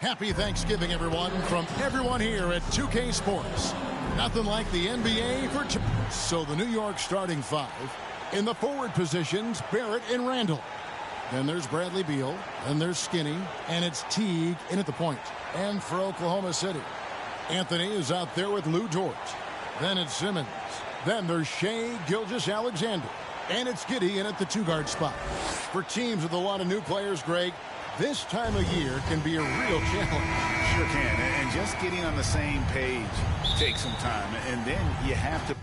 Happy Thanksgiving, everyone, from everyone here at 2K Sports. Nothing like the NBA for two. So the New York starting five. In the forward positions, Barrett and Randall. Then there's Bradley Beal. Then there's Skinny. And it's Teague in at the point. And for Oklahoma City, Anthony is out there with Lou Dort. Then it's Simmons. Then there's Shai Gilgeous-Alexander. And it's Giddey in at the two-guard spot. For teams with a lot of new players, Greg, this time of year can be a real challenge. Sure can. And just getting on the same page takes some time. And then you have to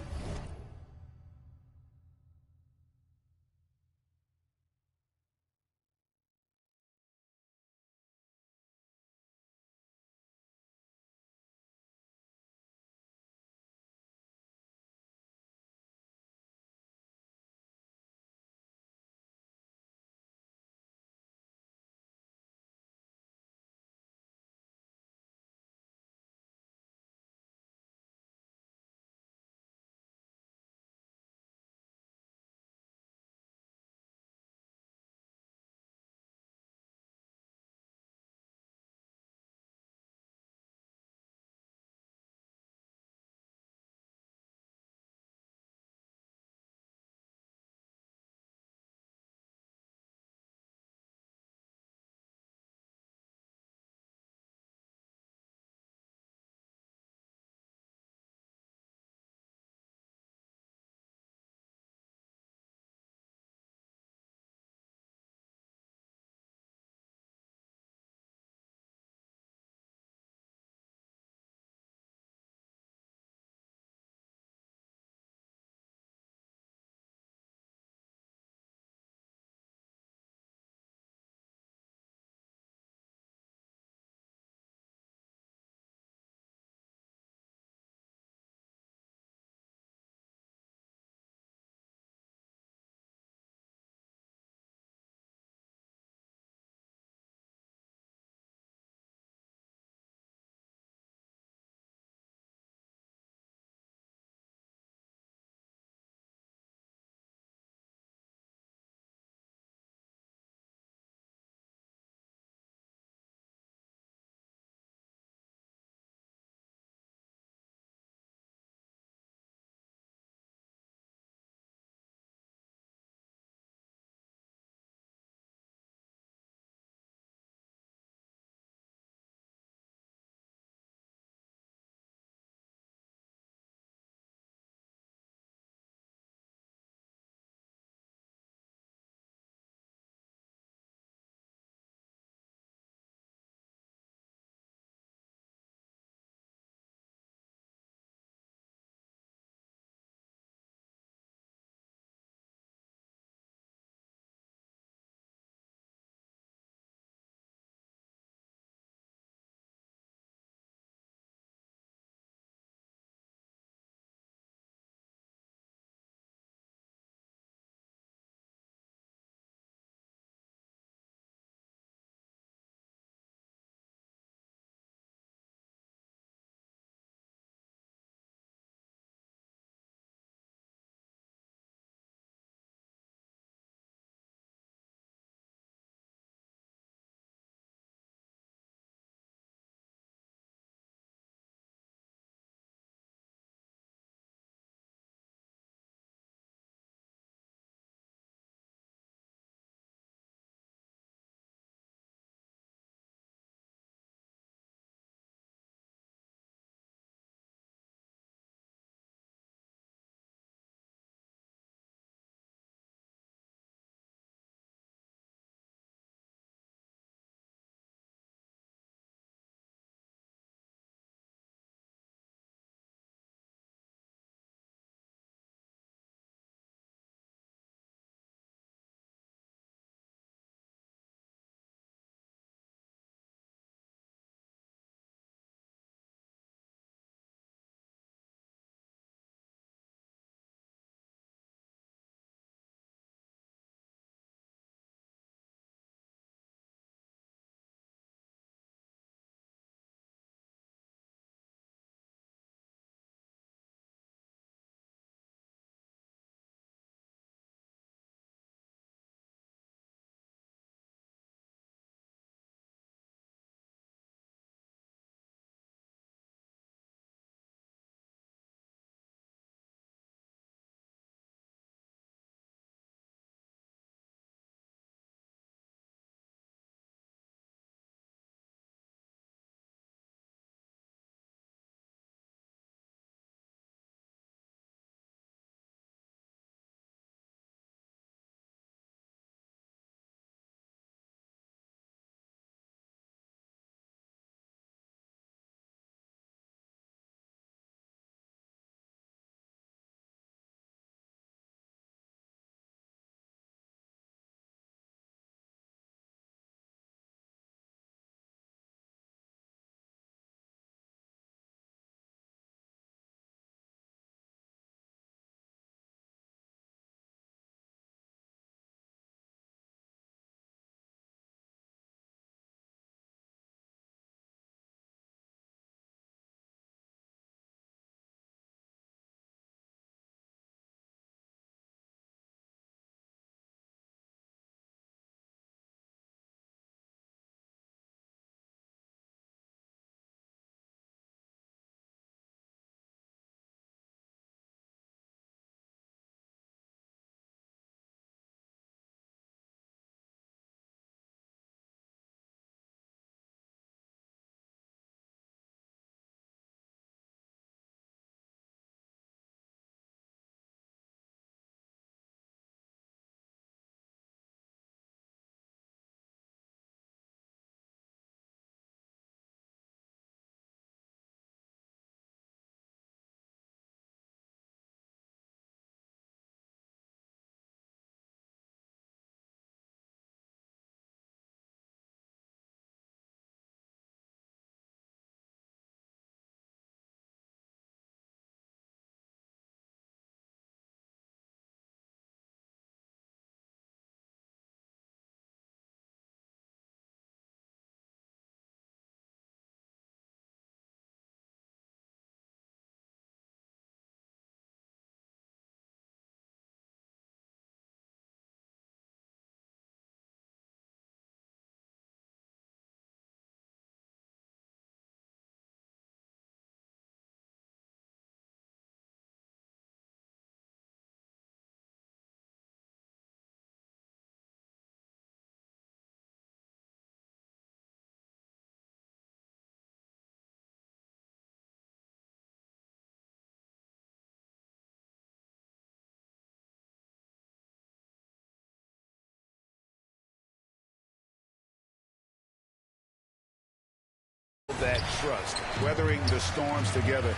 trust. Weathering the storms together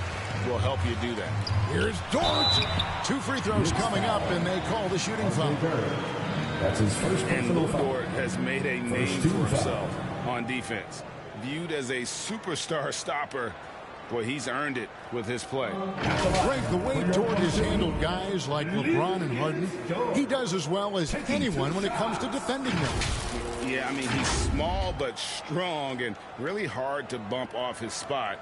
will help you do that. Here's Dort. 2 free throws coming up, and they call the shooting foul. That's his first And personal Lou foul. Dort has made a name team for foul. himself on defense. Viewed as a superstar stopper, boy, he's earned it with his play. Greg, the way Dort has handled guys like LeBron and Harden, he does as well as anyone when it comes to defending them. Yeah, I mean, he's small but strong and really hard to bump off his spot.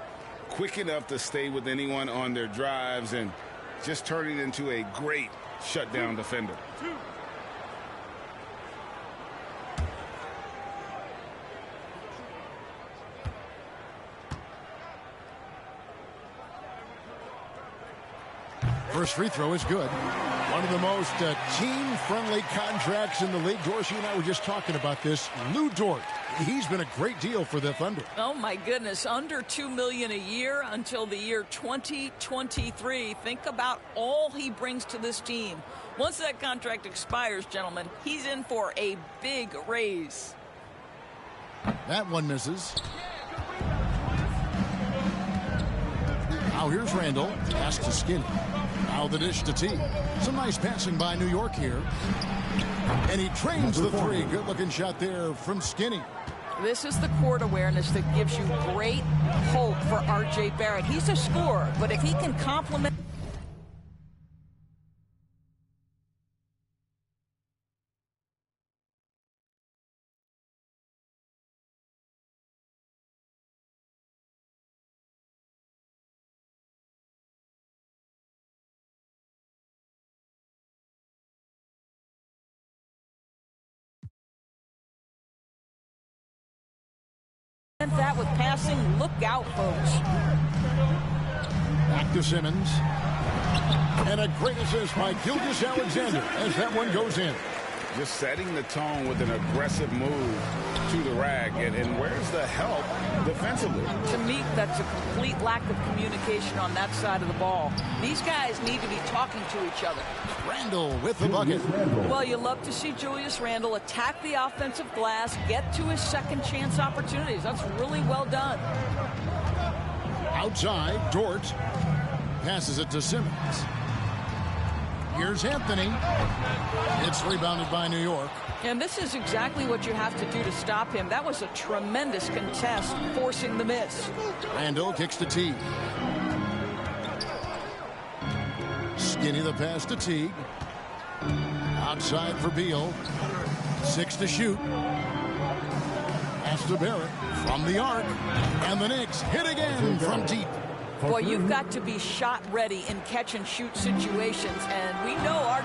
Quick enough to stay with anyone on their drives and just turning into a great shutdown defender. First free throw is good. One of the most team-friendly contracts in the league. Dorsey and I were just talking about this. Lou Dort, he's been a great deal for the Thunder. Oh, my goodness. Under $2 million a year until the year 2023. Think about all he brings to this team. Once that contract expires, gentlemen, he's in for a big raise. That one misses. Now here's Randall. Pass to Skinny. Now the dish to T. Some nice passing by New York here. And he trains the three. Good-looking shot there from Skinny. This is the court awareness that gives you great hope for R.J. Barrett. He's a scorer, but if he can complement... that with passing, look out, folks. Back to Simmons. And a great assist by Gilgeous-Alexander as that one goes in. Just setting the tone with an aggressive move to the rack. And where's the help defensively? To me, that's a complete lack of communication on that side of the ball. These guys need to be talking to each other. Randall with the bucket. Well, you love to see Julius Randle attack the offensive glass, get to his second chance opportunities. That's really well done. Outside, Dort passes it to Simmons. Here's Anthony. It's rebounded by New York. And this is exactly what you have to do to stop him. That was a tremendous contest, forcing the miss. Randall kicks to Teague. Skinny the pass to Teague. Outside for Beal. 6 to shoot. Pass to Barrett from the arc. And the Knicks hit again from deep. Boy, you've got to be shot ready in catch and shoot situations, and we know our...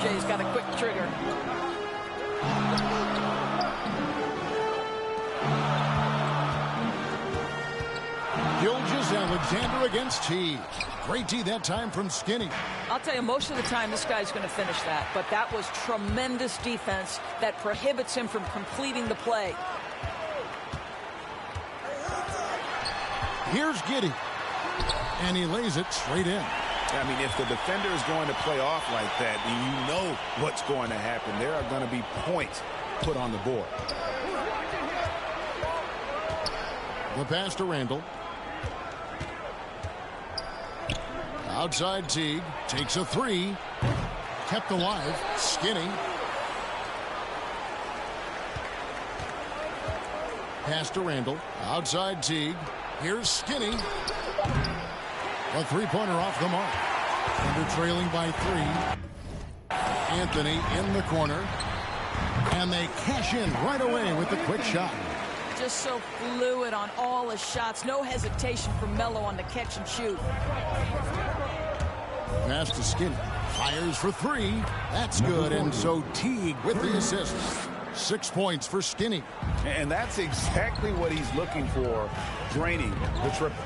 Jay's got a quick trigger. Gilgeous-Alexander against T. Great D that time from Skinny. I'll tell you, most of the time this guy's going to finish that, but that was tremendous defense that prohibits him from completing the play. Here's Giddey. And he lays it straight in. I mean, if the defender is going to play off like that, then you know what's going to happen. There are going to be points put on the board. The pass to Randall. Outside Teague. Takes a three. Kept alive. Skinny. Pass to Randall. Outside Teague. Here's Skinny. A three-pointer off the mark. Thunder trailing by 3. Anthony in the corner. And they cash in right away with the quick shot. Just so fluid on all his shots. No hesitation for Melo on the catch and shoot. Pass to Skinny. Fires for three. That's good. And so Teague with the assist. 6 points for Skinny. And that's exactly what he's looking for, draining the triple.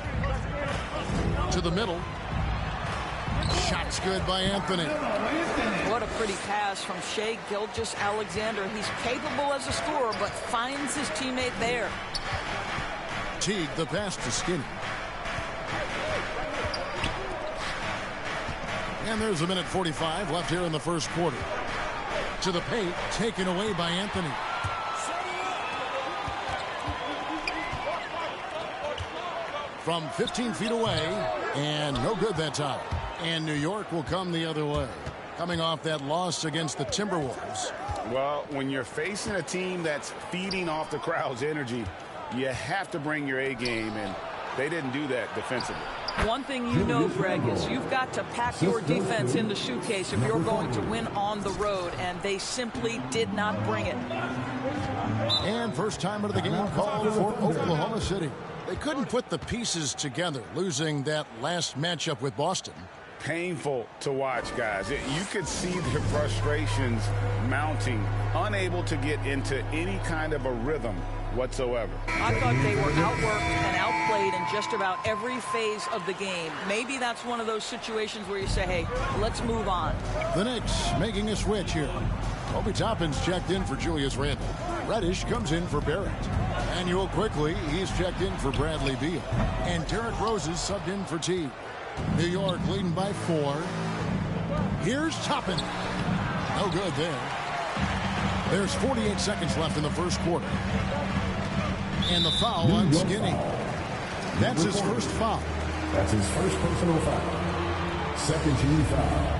To the middle. Shot's good by Anthony. What a pretty pass from Shai Gilgeous-Alexander. He's capable as a scorer, but finds his teammate there. Teague the pass to Skinny. And there's a minute 45 left here in the first quarter. To the paint, taken away by Anthony. From 15 feet away, and no good that time. And New York will come the other way, coming off that loss against the Timberwolves. Well, when you're facing a team that's feeding off the crowd's energy, you have to bring your A game, and they didn't do that defensively. One thing you know, Greg, is you've got to pack your defense in the suitcase if you're going to win on the road, and they simply did not bring it. And first time of the game called for Oklahoma City. They couldn't put the pieces together, losing that last matchup with Boston. Painful to watch, guys. You could see their frustrations mounting, unable to get into any kind of a rhythm whatsoever. I thought they were outworked and outplayed in just about every phase of the game. Maybe that's one of those situations where you say, hey, let's move on. The Knicks making a switch here. Obi Toppin's checked in for Julius Randle. Reddish comes in for Barrett. Manuel quickly, he's checked in for Bradley Beal. And Derrick Rose is subbed in for Teague. New York leading by 4. Here's Toppin. No good there. There's 48 seconds left in the first quarter. And the foul on Skinny. That's his first foul. That's his first personal foul. Second team foul.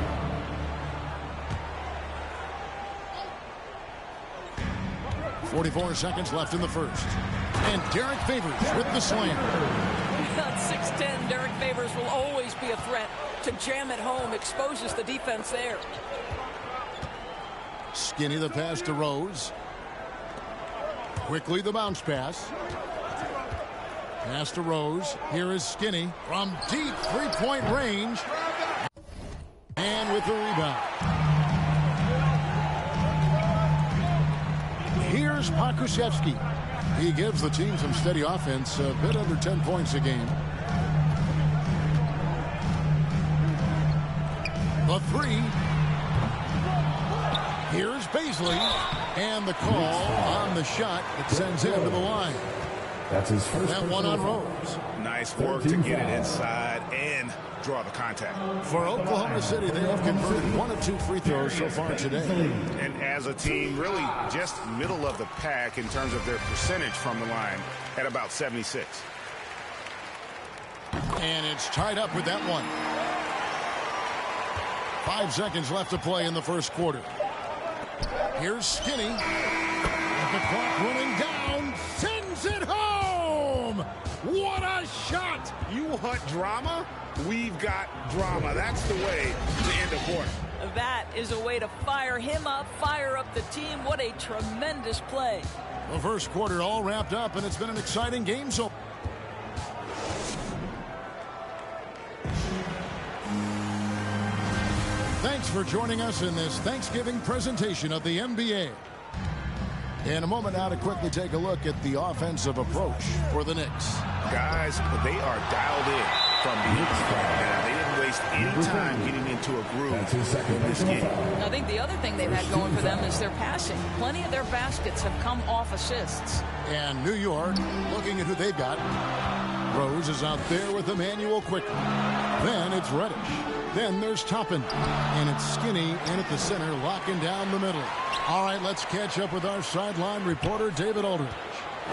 .44 seconds left in the first. And Derek Favors with the slam. At 6'10", Derek Favors will always be a threat to jam it home. Exposes the defense there. Skinny the pass to Rose. Quickly the bounce pass. Pass to Rose. Here is Skinny from deep three-point range. And with the rebound. Here's Pokusevski. He gives the team some steady offense, a bit under 10 points a game. The three. Here's Baisley. And the call on the shot that sends him to the line. That's his first. That one on Rose. Nice work to get it inside and draw the contact. For Oklahoma City, they have converted 1 of 2 free throws so far today. And as a team, really just middle of the pack in terms of their percentage from the line at about 76. And it's tied up with that one. 5 seconds left to play in the first quarter. Here's Skinny. With the clock running down, sends it home. What a shot! You want drama? We've got drama. That's the way to end a quarter. That is a way to fire him up, fire up the team. What a tremendous play. The first quarter all wrapped up, and it's been an exciting game so Thanks for joining us in this Thanksgiving presentation of the NBA. In a moment now to quickly take a look at the offensive approach for the Knicks. Guys, they are dialed in from the inside. They didn't waste any time getting into a groove in this game. I think the other thing they've had going for them is their passing. Plenty of their baskets have come off assists. And New York looking at who they've got. Rose is out there with Emmanuel quickly. Then it's Reddish. Then there's Toppin. And it's Skinny in at the center, locking down the middle. All right, let's catch up with our sideline reporter, David Aldridge.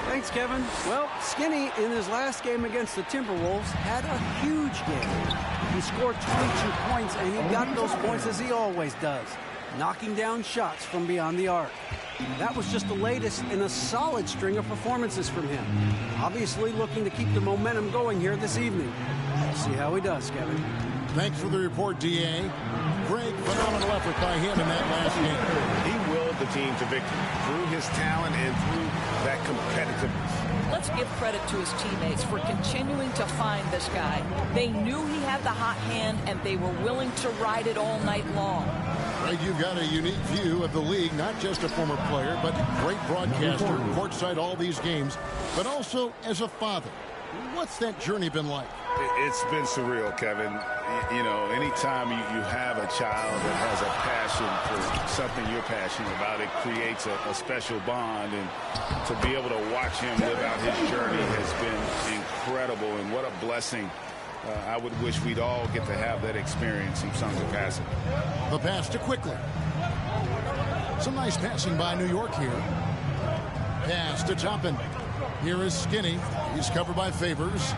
Thanks, Kevin. Well, Skinny, in his last game against the Timberwolves, had a huge game. He scored 22 points, and he got those points as he always does, knocking down shots from beyond the arc. That was just the latest in a solid string of performances from him. Obviously looking to keep the momentum going here this evening. We'll see how he does, Kevin. Thanks for the report, D.A. Great, phenomenal effort by him in that last game. He willed the team to victory through his talent and through that competitiveness. Let's give credit to his teammates for continuing to find this guy. They knew he had the hot hand, and they were willing to ride it all night long. Greg, you've got a unique view of the league, not just a former player, but great broadcaster, courtside all these games, but also as a father. What's that journey been like? It's been surreal, Kevin. You know, anytime you have a child that has a passion for something you're passionate about, it creates a special bond. And to be able to watch him live out his journey has been incredible. And what a blessing. I would wish we'd all get to have that experience in some capacity. The pass to Quickly. Some nice passing by New York here. Pass to Toppin. Here is Skinny. He's covered by Favors.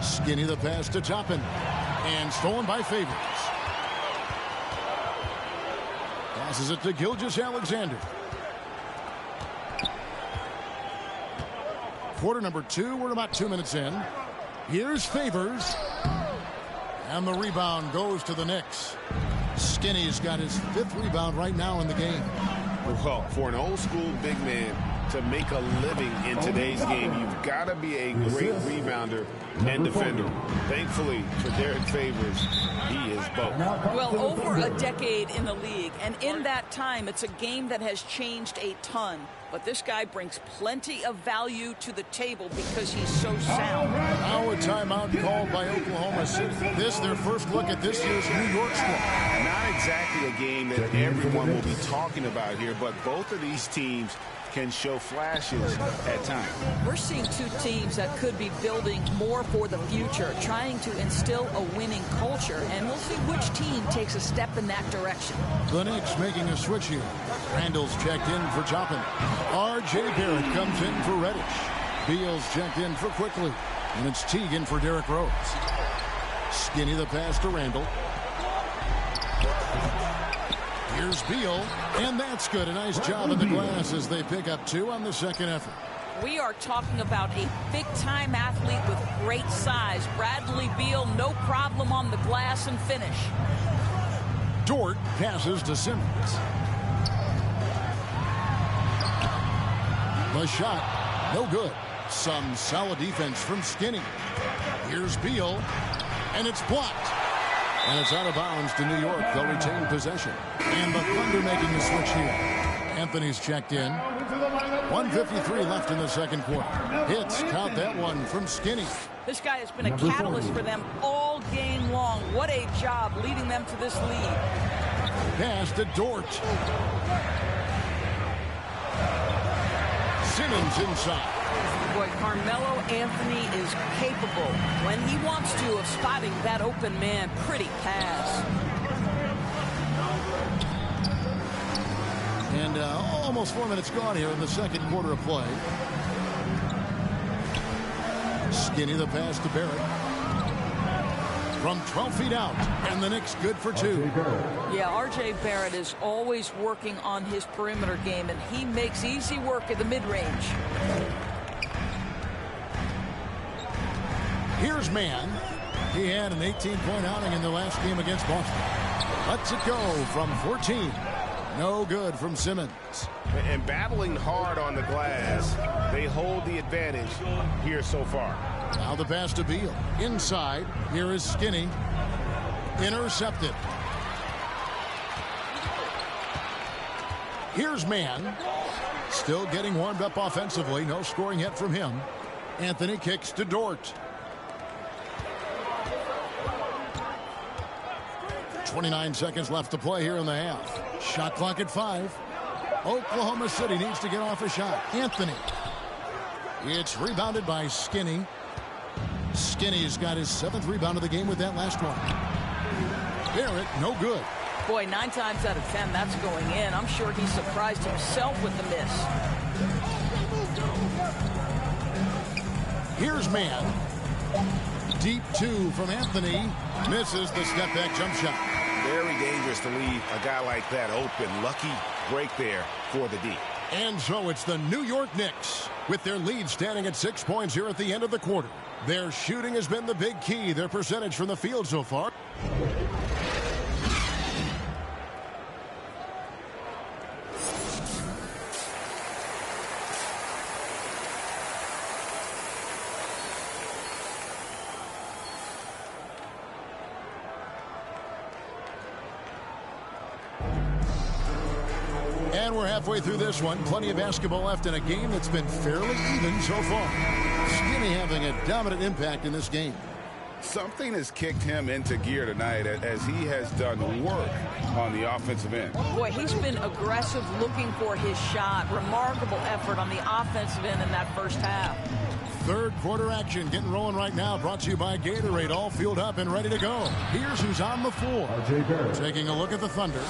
Skinny the pass to Toppin. And stolen by Favors. Passes it to Gilgeous-Alexander. Quarter number 2. We're about 2 minutes in. Here's Favors. And the rebound goes to the Knicks. Skinny's got his 5th rebound right now in the game. Well, for an old school big man to make a living in today's game, you've got to be a great rebounder and defender. Thankfully for Derek Favors, he is both. Well, over a decade in the league, and in that time, it's a game that has changed a ton. But this guy brings plenty of value to the table because he's so sound. Now a timeout called by Oklahoma City. This their first look at this year's New York squad. Not exactly a game that everyone will be talking about here, but both of these teams can show flashes at times. We're seeing two teams that could be building more for the future, trying to instill a winning culture, and we'll see which team takes a step in that direction. The Knicks making a switch here. Randall's checked in for Toppin. R.J. Barrett comes in for Reddish. Beal's checked in for Quickly. And it's Teagan for Derrick Rose. Skinny the pass to Randall. Here's Beal, and that's good. A nice job in the glass as they pick up 2 on the second effort. We are talking about a big-time athlete with great size. Bradley Beal, no problem on the glass and finish. Dort passes to Simmons. The shot, no good. Some solid defense from Skinny. Here's Beal, and it's blocked. And it's out of bounds to New York. They'll retain possession. And the Thunder making the switch here. Anthony's checked in. 1:53 left in the second quarter. Hits, count that one from Skinny. This guy has been a catalyst for them all game long. What a job leading them to this lead. Pass to Dort. Simmons inside. Boy, Carmelo Anthony is capable, when he wants to, of spotting that open man. Pretty pass. And almost 4 minutes gone here in the second quarter of play. Skinny the pass to Barrett. From 12 feet out, and the Knicks good for 2. Yeah, R.J. Barrett is always working on his perimeter game, and he makes easy work at the mid-range. Here's Mann. He had an 18-point outing in the last game against Boston. Lets it go from 14. No good from Simmons. And battling hard on the glass, they hold the advantage here so far. Now the pass to Beal. Inside, here is Skinny. Intercepted. Here's Mann. Still getting warmed up offensively. No scoring yet from him. Anthony kicks to Dort. 29 seconds left to play here in the half. Shot clock at 5. Oklahoma City needs to get off a shot. Anthony. It's rebounded by Skinny. Skinny's got his 7th rebound of the game with that last one. Barrett, no good. Boy, 9 times out of 10, that's going in. I'm sure he surprised himself with the miss. Here's Mann. Deep 2 from Anthony. Misses the step-back jump shot. Very dangerous to leave a guy like that open. Lucky break there for the D. And so it's the New York Knicks with their lead standing at 6 points here at the end of the quarter. Their shooting has been the big key. Their percentage from the field so far. And we're halfway through this one. Plenty of basketball left in a game that's been fairly even so far. Skinny having a dominant impact in this game. Something has kicked him into gear tonight as he has done work on the offensive end. Boy, he's been aggressive looking for his shot. Remarkable effort on the offensive end in that first half. Third quarter action getting rolling right now. Brought to you by Gatorade. All fueled up and ready to go. Here's who's on the floor. Taking a look at the Thunder.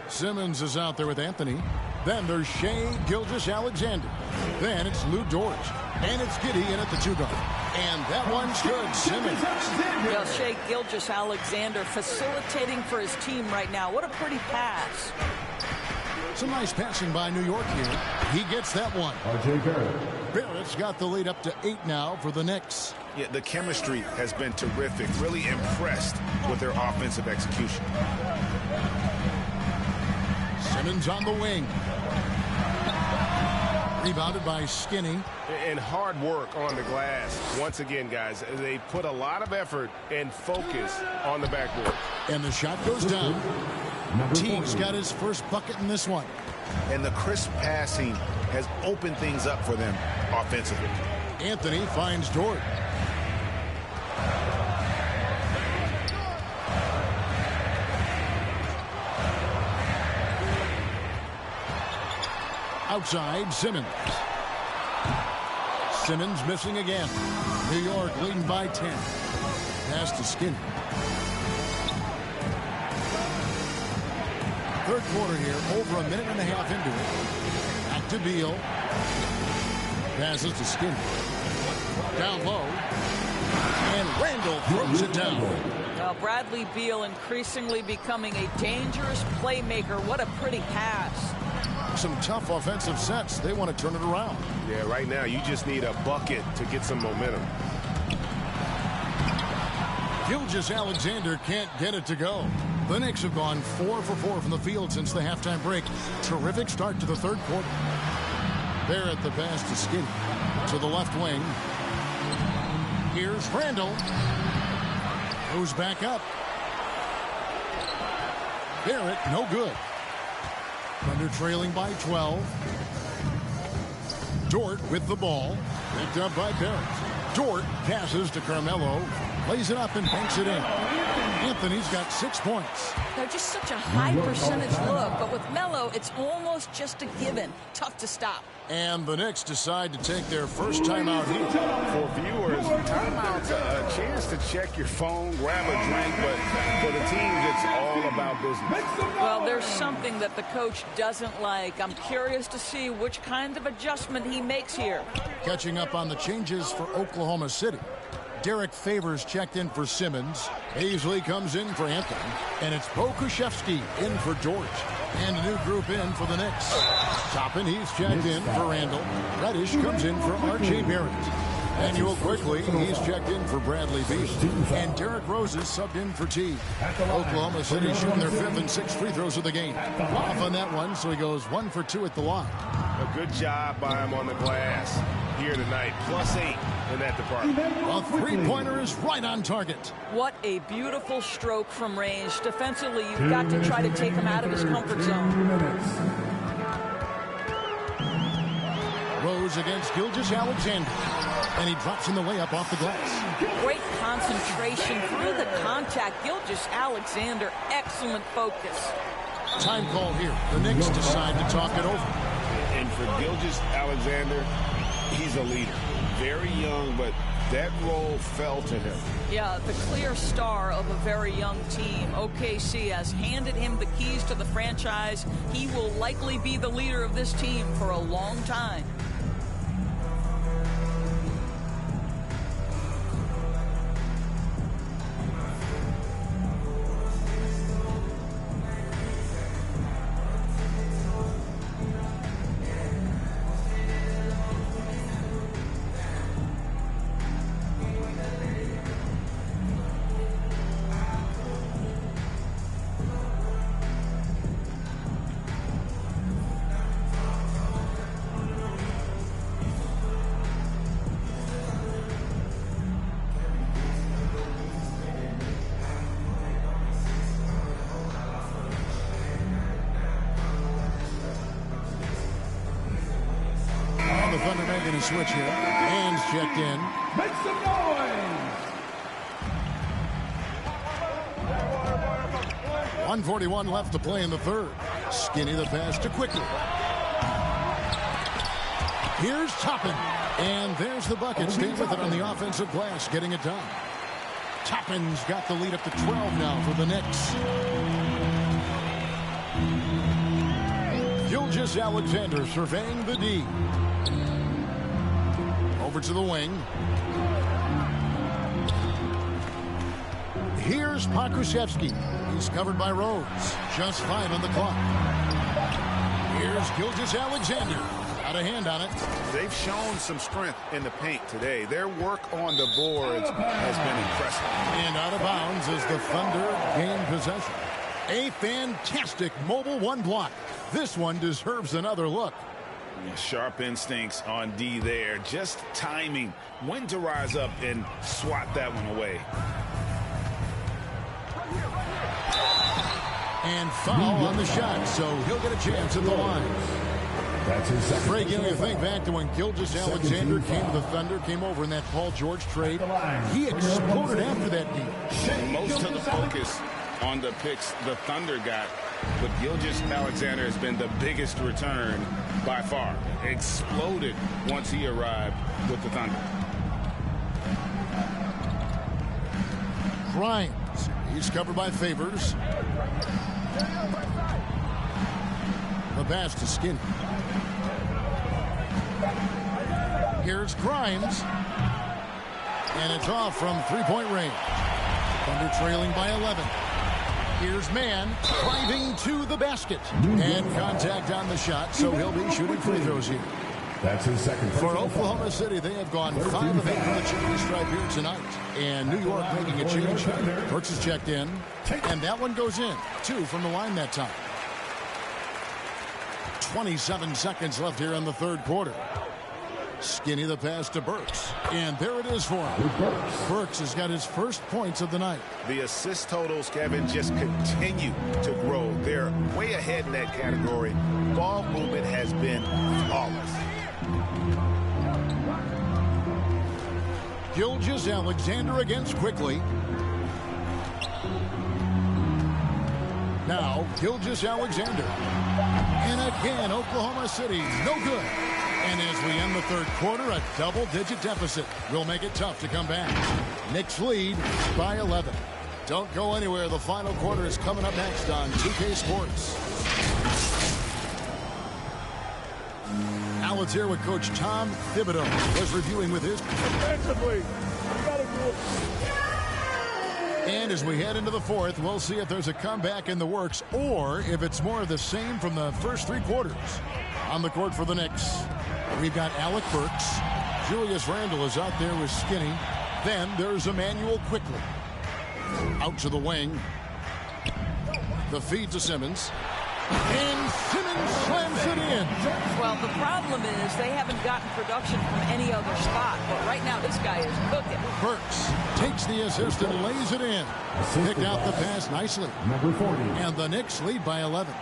Simmons is out there with Anthony. Then there's Shai Gilgeous-Alexander. Then it's Lou Dort. And it's Giddey in at the 2 guard. And that one's good. Simmons. Well, Shai Gilgeous-Alexander facilitating for his team right now. What a pretty pass. Some nice passing by New York here. He gets that one. Barrett's got the lead up to 8 now for the Knicks. Yeah, the chemistry has been terrific. Really impressed with their offensive execution. Simmons on the wing. Rebounded by Skinny. And hard work on the glass. Once again, guys, they put a lot of effort and focus on the backboard. And the shot goes down. Teague's got his first bucket in this one. And the crisp passing has opened things up for them offensively. Anthony finds Dort. Outside, Simmons. Simmons missing again. New York leading by 10. Pass to Skinny. Third quarter here, over a minute and a half into it. Back to Beal. Passes to Skinny. Down low. And Randall throws it down. Bradley Beal increasingly becoming a dangerous playmaker. What a pretty pass. Some tough offensive sets. They want to turn it around. Yeah, right now you just need a bucket to get some momentum. Gilgeous-Alexander can't get it to go. The Knicks have gone 4 for 4 from the field since the halftime break. Terrific start to the third quarter. Barrett the pass to Skinny. To the left wing. Here's Randall. Goes back up. Barrett, no good. Thunder trailing by 12. Dort with the ball. Picked up by Barrett. Dort passes to Carmelo. Lays it up and banks it in. Anthony's got 6 points. They're just such a high percentage look, but with Melo, it's almost just a given. Tough to stop. And the Knicks decide to take their first timeout here. For viewers, timeout's a chance to check your phone, grab a drink, but for the teams, it's all about business. Well, there's something that the coach doesn't like. I'm curious to see which kind of adjustment he makes here. Catching up on the changes for Oklahoma City. Derek Favors checked in for Simmons. Paisley comes in for Anthony. And it's Bo Krzyzewski in for Dort. And a new group in for the Knicks. Toppin, he's checked in for Randall. Reddish comes in for R.J. Barrett. Manuel quickly, he's checked in for Bradley Beal. And Derrick Rose is subbed in for T. Oklahoma City shooting their 5th and 6th free throws of the game. Off on that one, so he goes 1 for 2 at the line. A good job by him on the glass here tonight. +8 in that department. A three-pointer is right on target. What a beautiful stroke from range. Defensively, you've got to try to take him out of his comfort zone. Rose against Gilgeous-Alexander. And he drops in the layup off the glass. Great concentration through the contact. Gilgeous-Alexander, excellent focus. Time call here. The Knicks decide to talk it over. And for Gilgeous-Alexander, he's a leader. Very young, but that role fell to him. Yeah, the clear star of a very young team. OKC has handed him the keys to the franchise. He will likely be the leader of this team for a long time. Thunder making a switch here. Hands checked in. Make some noise! 1:41 left to play in the third. Skinny the pass to Quickly. Here's Toppin. And there's the bucket. Stay with it on the offensive glass, getting it done. Toppin's got the lead up to 12 now for the Knicks. Gilgeous-Alexander surveying the D. Over to the wing. Here's Pokusevski. He's covered by Rhodes. Just 5 on the clock. Here's Gilgeous-Alexander. Got a hand on it. They've shown some strength in the paint today. Their work on the boards has been impressive. And out of bounds as the Thunder gain possession. A fantastic mobile one block. This one deserves another look. Sharp instincts on D there. Just timing when to rise up and swat that one away. And foul on the shot, so he'll get a chance at the line. That's his second. Ray, you think back to when Gilgeous-Alexander came to the Thunder, came over in that Paul George trade. He exploded after that deal. Most of the focus on the picks the Thunder got, but Gilgeous-Alexander has been the biggest return by far. Exploded once he arrived with the Thunder. Grimes, he's covered by Favors. The pass to Skinny. Here's Grimes. And it's off from three-point range. Thunder trailing by 11. Here's Mann driving to the basket. And contact on the shot, so he'll be shooting free throws here. That's his second. For Oklahoma City, they have gone 5 of 8 from the charity stripe here tonight. And New York making a change. Brooks is checked in. And that one goes in. 2 from the line that time. 27 seconds left here in the third quarter. Skinny the pass to Burks. And there it is for him. Burks has got his first points of the night. The assist totals, Kevin, just continue to grow. They're way ahead in that category. Ball movement has been flawless. Gilgeous-Alexander against Quickly. Now, Gilgeous-Alexander. And again, Oklahoma City, no good. And as we end the third quarter, a double-digit deficit will make it tough to come back. Knicks lead by 11. Don't go anywhere. The final quarter is coming up next on 2K Sports. Now it's here with Coach Tom Thibodeau. Was reviewing with his defensively. And as we head into the fourth, we'll see if there's a comeback in the works or if it's more of the same from the first 3 quarters. On the court for the Knicks, we've got Alec Burks. Julius Randle is out there with Skinny. Then there's Emmanuel Quickly. Out to the wing. The feed to Simmons. And Simmons slams it in. Well, the problem is they haven't gotten production from any other spot. But right now, this guy is cooking. Burks takes the assist and lays it in. Picked out the pass nicely. Number 40. And the Knicks lead by 11.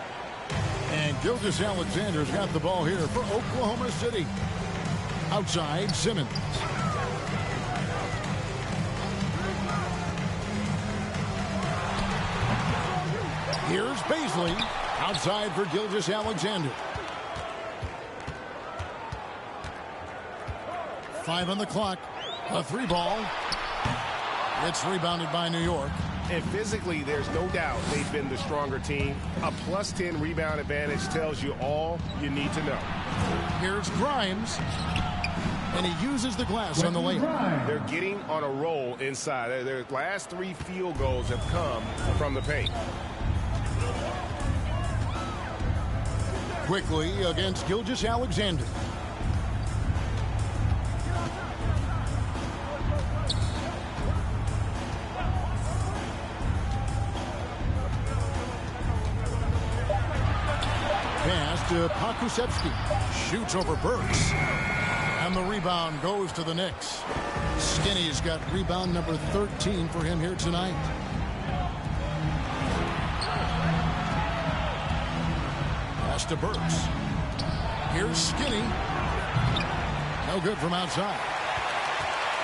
And Gilgeous-Alexander's got the ball here for Oklahoma City. Outside, Simmons. Here's Baisley. Outside for Gilgeous-Alexander. 5 on the clock. A 3 ball. It's rebounded by New York. And physically, there's no doubt they've been the stronger team. A +10 rebound advantage tells you all you need to know. Here's Grimes. And he uses the glass on the layup. They're getting on a roll inside. Their last 3 field goals have come from the paint. Quickly against Gilgeous-Alexander. Pass to Pokusevski. Shoots over Burks. And the rebound goes to the Knicks. Skinny's got rebound number 13 for him here tonight. Pass to Burks. Here's Skinny. No good from outside.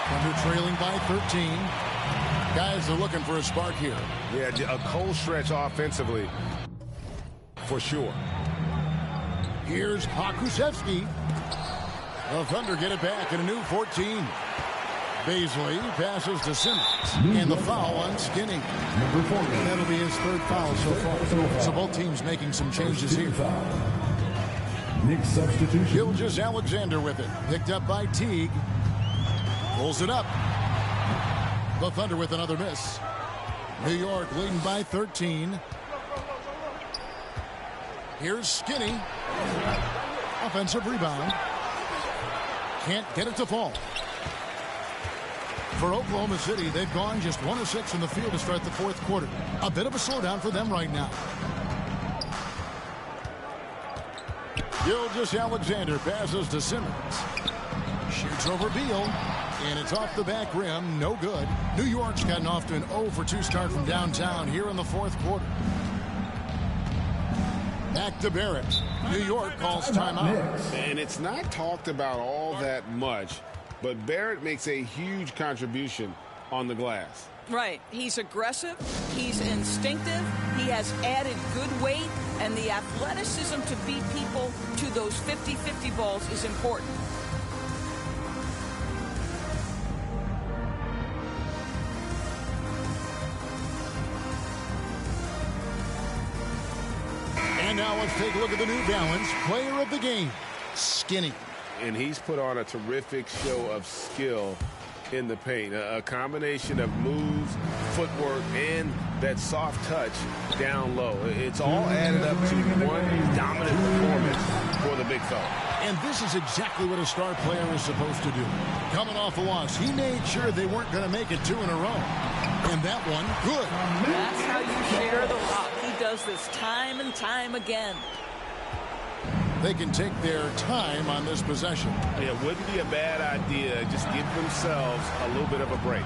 Thunder trailing by 13. Guys are looking for a spark here. Yeah, a cold stretch offensively, for sure. Here's Hakusevsky. The Thunder get it back in a new 14. Baisley passes to Simmons. And the foul on Skinny. And that'll be his third foul so far. So both teams making some changes here. Nick substitution. Gilgeous-Alexander with it. Picked up by Teague. Pulls it up. The Thunder with another miss. New York leading by 13. Here's Skinny. Offensive rebound. Can't get it to fall. For Oklahoma City, they've gone just 1 of 6 in the field to start the fourth quarter. A bit of a slowdown for them right now. Gilgeous-Alexander passes to Simmons. Shoots over Beal. And it's off the back rim. No good. New York's gotten off to an 0 for 2 start from downtown here in the fourth quarter. Back to Barrett. New York calls timeout. And it's not talked about all that much, but Barrett makes a huge contribution on the glass. Right. He's aggressive. He's instinctive. He has added good weight. And the athleticism to beat people to those 50-50 balls is important. And now let's take a look at the New Balance player of the game, Skinny. And he's put on a terrific show of skill in the paint. A combination of moves, footwork, and that soft touch down low. It's all added up to one dominant performance for the big fella. And this is exactly what a star player is supposed to do. Coming off a loss, he made sure they weren't going to make it 2 in a row. And that one, good. That's how you share the rock. He does this time and time again. They can take their time on this possession. It wouldn't be a bad idea. Just give themselves a little bit of a break.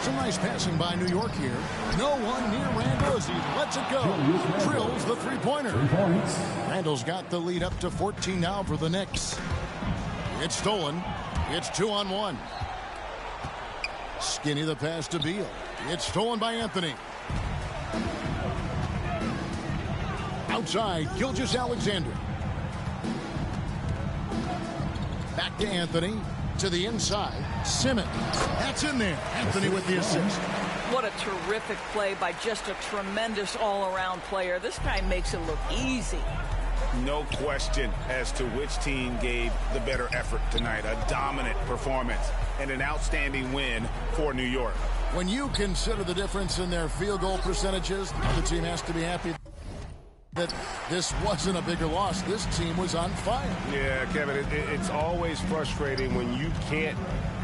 Some nice passing by New York here. No one near Randall as he lets it go. Drills the three-pointer. 3 points. Randall's got the lead up to 14 now for the Knicks. It's stolen. It's 2-on-1. Skinny the pass to Beal. It's stolen by Anthony. Outside, Gilgeous-Alexander. Back to Anthony. To the inside. Simmons. That's in there. Anthony with the assist. What a terrific play by just a tremendous all-around player. This guy makes it look easy. No question as to which team gave the better effort tonight. A dominant performance and an outstanding win for New York. When you consider the difference in their field goal percentages, the other team has to be happy that this wasn't a bigger loss. This team was on fire. Yeah, Kevin, it's always frustrating when you can't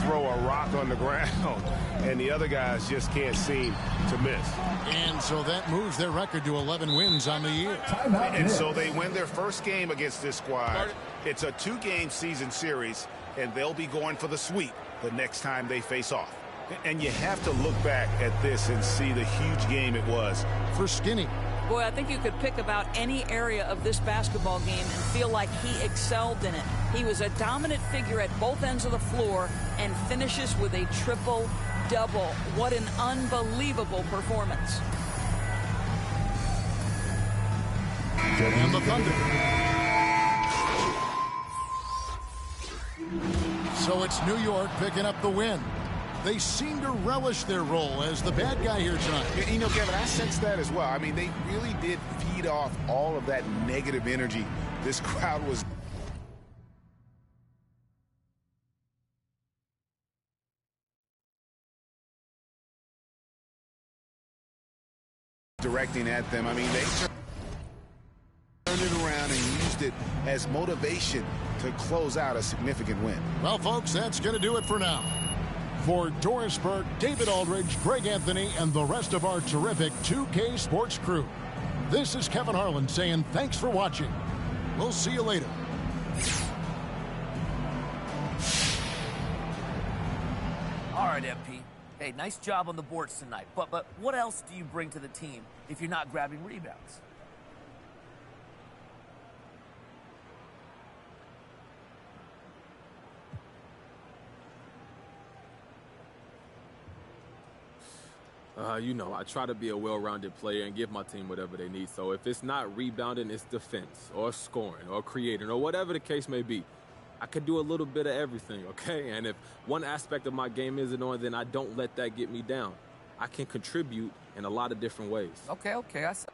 throw a rock on the ground and the other guys just can't seem to miss. And so that moves their record to 11 wins on the year. And so they win their first game against this squad. It's a 2-game season series, and they'll be going for the sweep the next time they face off. And you have to look back at this and see the huge game it was for Skinny. Boy, I think you could pick about any area of this basketball game and feel like he excelled in it. He was a dominant figure at both ends of the floor and finishes with a triple-double. What an unbelievable performance. And the Thunder. So it's New York picking up the win. They seem to relish their role as the bad guy here tonight. You know, Kevin, I sense that as well. I mean, they really did feed off all of that negative energy this crowd was directing at them. I mean, they turned it around and used it as motivation to close out a significant win. Well, folks, that's going to do it for now. For Doris Burke, David Aldridge, Greg Anthony, and the rest of our terrific 2K Sports crew, this is Kevin Harlan saying thanks for watching. We'll see you later. All right, MP. Hey, nice job on the boards tonight. But what else do you bring to the team if you're not grabbing rebounds? You know, I try to be a well-rounded player and give my team whatever they need. So if it's not rebounding, it's defense or scoring or creating or whatever the case may be. I could do a little bit of everything, okay? And if one aspect of my game isn't on, then I don't let that get me down. I can contribute in a lot of different ways. Okay, I see.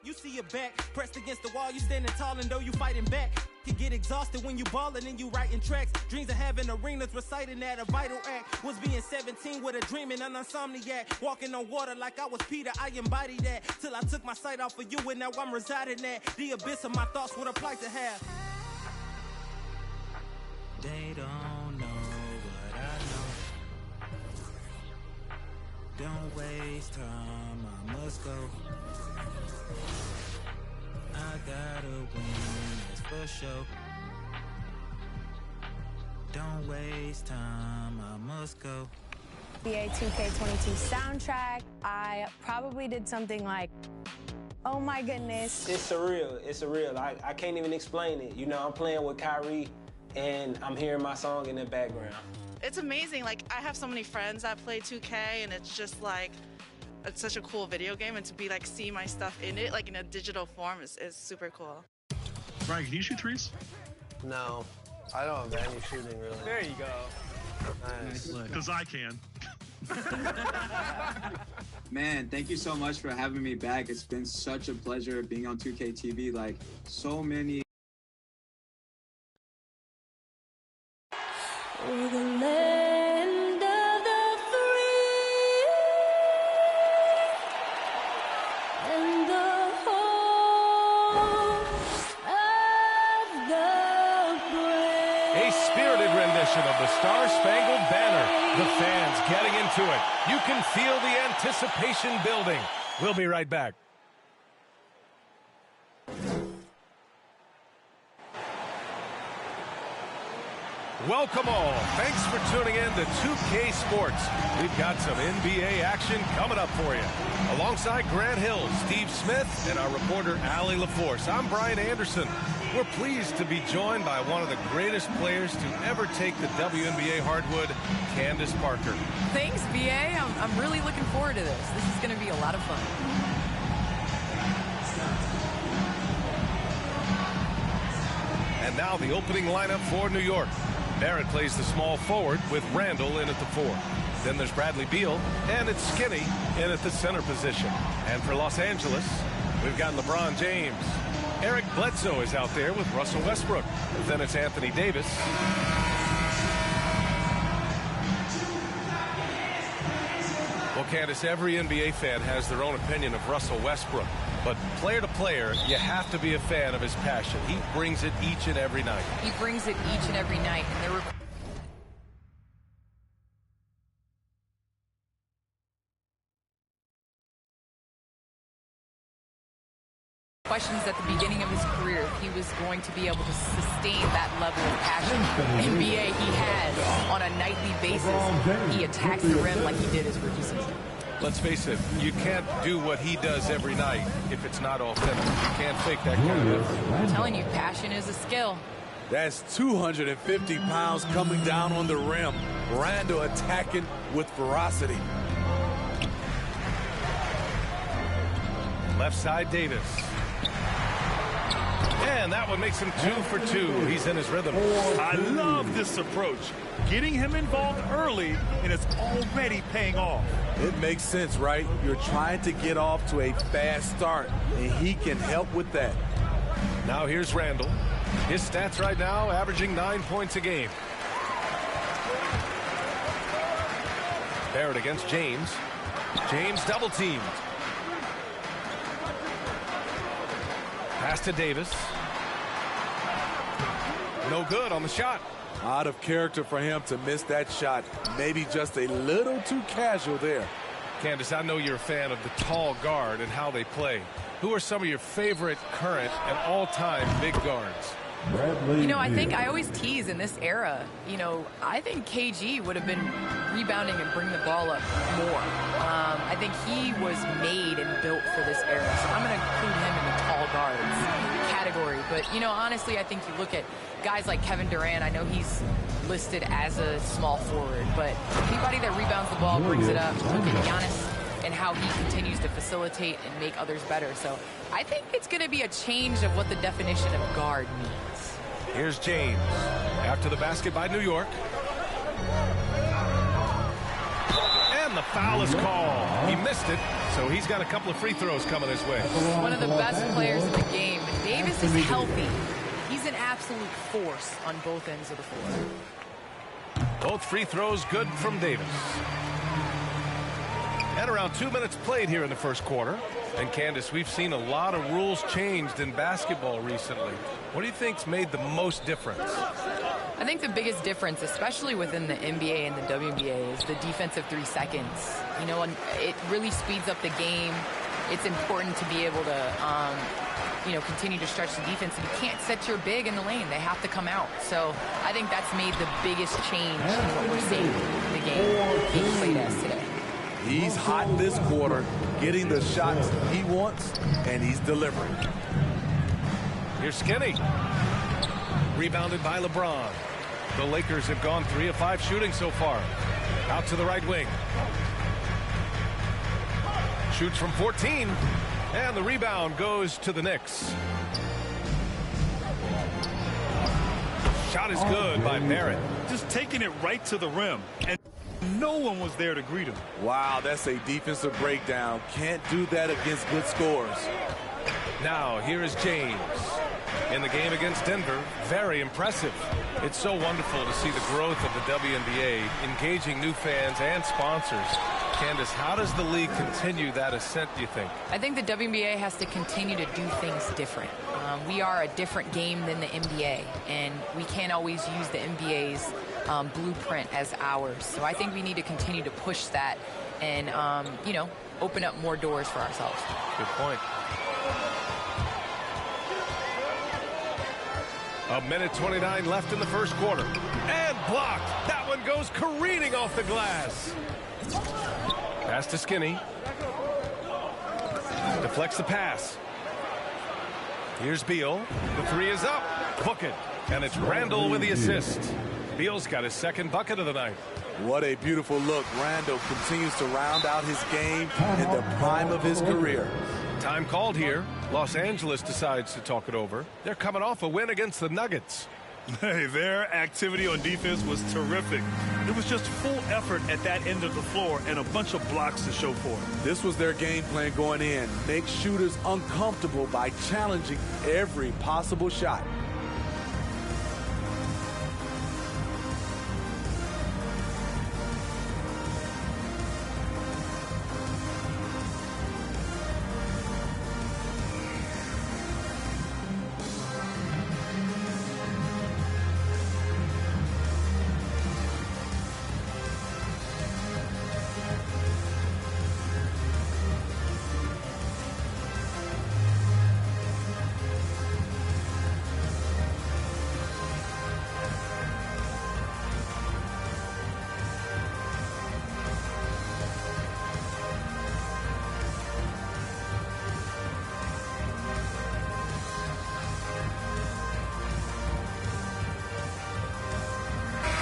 You see your back pressed against the wall, you standing tall and though you fighting back. You get exhausted when you ballin' and you writing tracks. Dreams of having arenas reciting that a vital act. Was being 17 with a dream and an insomniac. Walking on water like I was Peter, I embodied that. Till I took my sight off of you and now I'm residing at the abyss of my thoughts, what a plight to have. They don't know what I know. Don't waste time, I must go. I gotta win, that's for sure. Don't waste time, I must go. NBA 2K22 soundtrack, I probably did something like, oh my goodness. It's surreal, it's surreal. I can't even explain it. You know, I'm playing with Kyrie and I'm hearing my song in the background. It's amazing, like I have so many friends that play 2K and it's just like, it's such a cool video game, and to be like see my stuff in it like in a digital form is super cool. Brian, can you shoot threes? No, I don't have any shooting really. There you go. Nice. Because I can. Man, thank you so much for having me back. It's been such a pleasure being on 2K TV. Like, so many. Of the Star-Spangled Banner. The fans getting into it. You can feel the anticipation building. We'll be right back. Welcome all. Thanks for tuning in to 2K Sports. We've got some NBA action coming up for you. Alongside Grant Hill, Steve Smith, and our reporter, Allie LaForce, I'm Brian Anderson. We're pleased to be joined by one of the greatest players to ever take the WNBA hardwood, Candace Parker. Thanks, BA. I'm really looking forward to this. This is going to be a lot of fun. And now the opening lineup for New York. Barrett plays the small forward with Randall in at the 4. Then there's Bradley Beal, and it's Skinny in at the center position. And for Los Angeles, we've got LeBron James. Eric Bledsoe is out there with Russell Westbrook. Then it's Anthony Davis. Well, Candace, every NBA fan has their own opinion of Russell Westbrook. But player to player, you have to be a fan of his passion. He brings it each and every night. He brings it each and every night. And there were questions at the beginning of his career if he was going to be able to sustain that level of passion. NBA he has on a nightly basis. He attacks the rim like he did his rookie season. Let's face it, you can't do what he does every night if it's not authentic. You can't fake that kind of effort. I'm telling you, passion is a skill. That's 250 pounds coming down on the rim. Randall attacking with ferocity. Left side, Davis. And that one makes him 2 for 2. He's in his rhythm. I love this approach. Getting him involved early, and it's already paying off. It makes sense, right? You're trying to get off to a fast start, and he can help with that. Now here's Randall. His stats right now averaging 9 points a game. Barrett against James. James double teamed. Pass to Davis. No good on the shot. Out of character for him to miss that shot. Maybe just a little too casual there. Candace, I know you're a fan of the tall guard and how they play. Who are some of your favorite current and all-time big guards? You know, I think I always tease in this era, I think KG would have been rebounding and bringing the ball up more. I think he was made and built for this era. So I'm going to include him in the tall guards category. But, you know, honestly, I think you look at guys like Kevin Durant. I know he's listed as a small forward, but anybody that rebounds the ball, brings it up. Look at Giannis and how he continues to facilitate and make others better. So I think it's going to be a change of what the definition of guard means. Here's James after the basket by New York. And the foul is called. He missed it, so he's got a couple of free throws coming his way. One of the best players in the game. Davis is healthy. He's an absolute force on both ends of the floor. Both free throws good from Davis. And around 2 minutes played here in the first quarter. And Candace, we've seen a lot of rules changed in basketball recently. What do you think's made the most difference? I think the biggest difference, especially within the NBA and the WNBA, is the defensive 3 seconds. You know, and it really speeds up the game. It's important to be able to, you know, continue to stretch the defense. And you can't set your big in the lane. They have to come out. So I think that's made the biggest change in what we're seeing in the game being played as today. He's hot this quarter, getting the shots he wants, and he's delivering. Here's Skinny. Rebounded by LeBron. The Lakers have gone 3 of 5 shooting so far. Out to the right wing. Shoots from 14. And the rebound goes to the Knicks. Shot is good by Barrett. Just taking it right to the rim. And no one was there to greet him. Wow, that's a defensive breakdown. Can't do that against good scores. Now, here is James. In the game against Denver, very impressive. It's so wonderful to see the growth of the WNBA, engaging new fans and sponsors. Candace, how does the league continue that ascent, do you think? I think the WNBA has to continue to do things different. We are a different game than the NBA, and we can't always use the NBA's blueprint as ours. So I think we need to continue to push that and, you know, open up more doors for ourselves. Good point. A minute 29 left in the first quarter. And blocked. That one goes careening off the glass. Pass to Skinny. Deflects the pass. Here's Beal. The 3 is up. Book it. And it's Randall with the assist. Beal's got his second bucket of the night. What a beautiful look. Randall continues to round out his game in the prime of his career. Time called here. Los Angeles decides to talk it over. They're coming off a win against the Nuggets. Hey, their activity on defense was terrific. It was just full effort at that end of the floor and a bunch of blocks to show for it. This was their game plan going in. Make shooters uncomfortable by challenging every possible shot.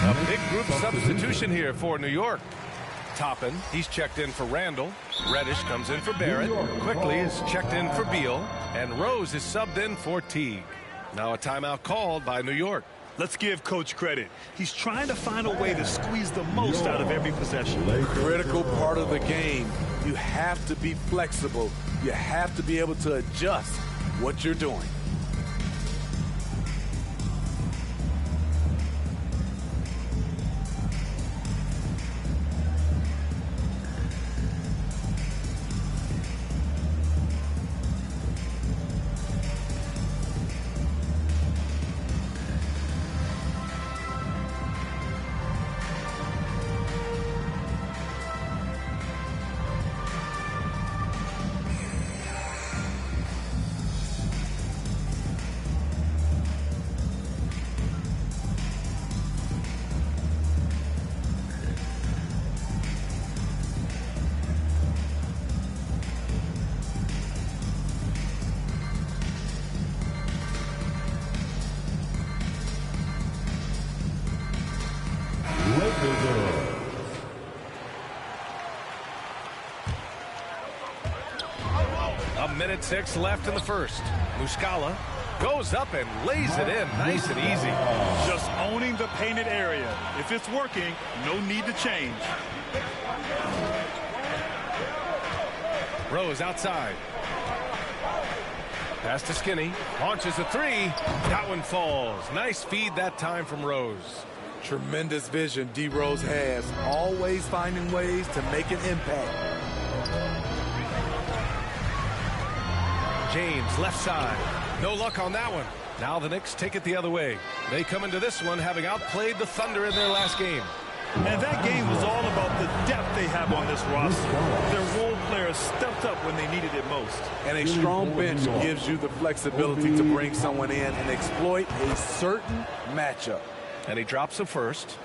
A big group substitution here for New York. Toppin, he's checked in for Randall. Reddish comes in for Barrett. Quickly is checked in for Beal. And Rose is subbed in for Teague. Now a timeout called by New York. Let's give Coach credit. He's trying to find a way to squeeze the most out of every possession. Critical part of the game. You have to be flexible. You have to be able to adjust what you're doing. 1:06 left in the first. Muscala goes up and lays it in nice and easy. Just owning the painted area. If it's working, no need to change. Rose outside. Pass to Skinny. Launches a three. That one falls. Nice feed that time from Rose. Tremendous vision D. Rose has. Always finding ways to make an impact. James left side. No luck on that one. Now the Knicks take it the other way. They come into this one having outplayed the Thunder in their last game. And that game was all about the depth they have on this roster. Their role players stepped up when they needed it most. And a strong bench gives you the flexibility to bring someone in and exploit a certain matchup. And he drops a first.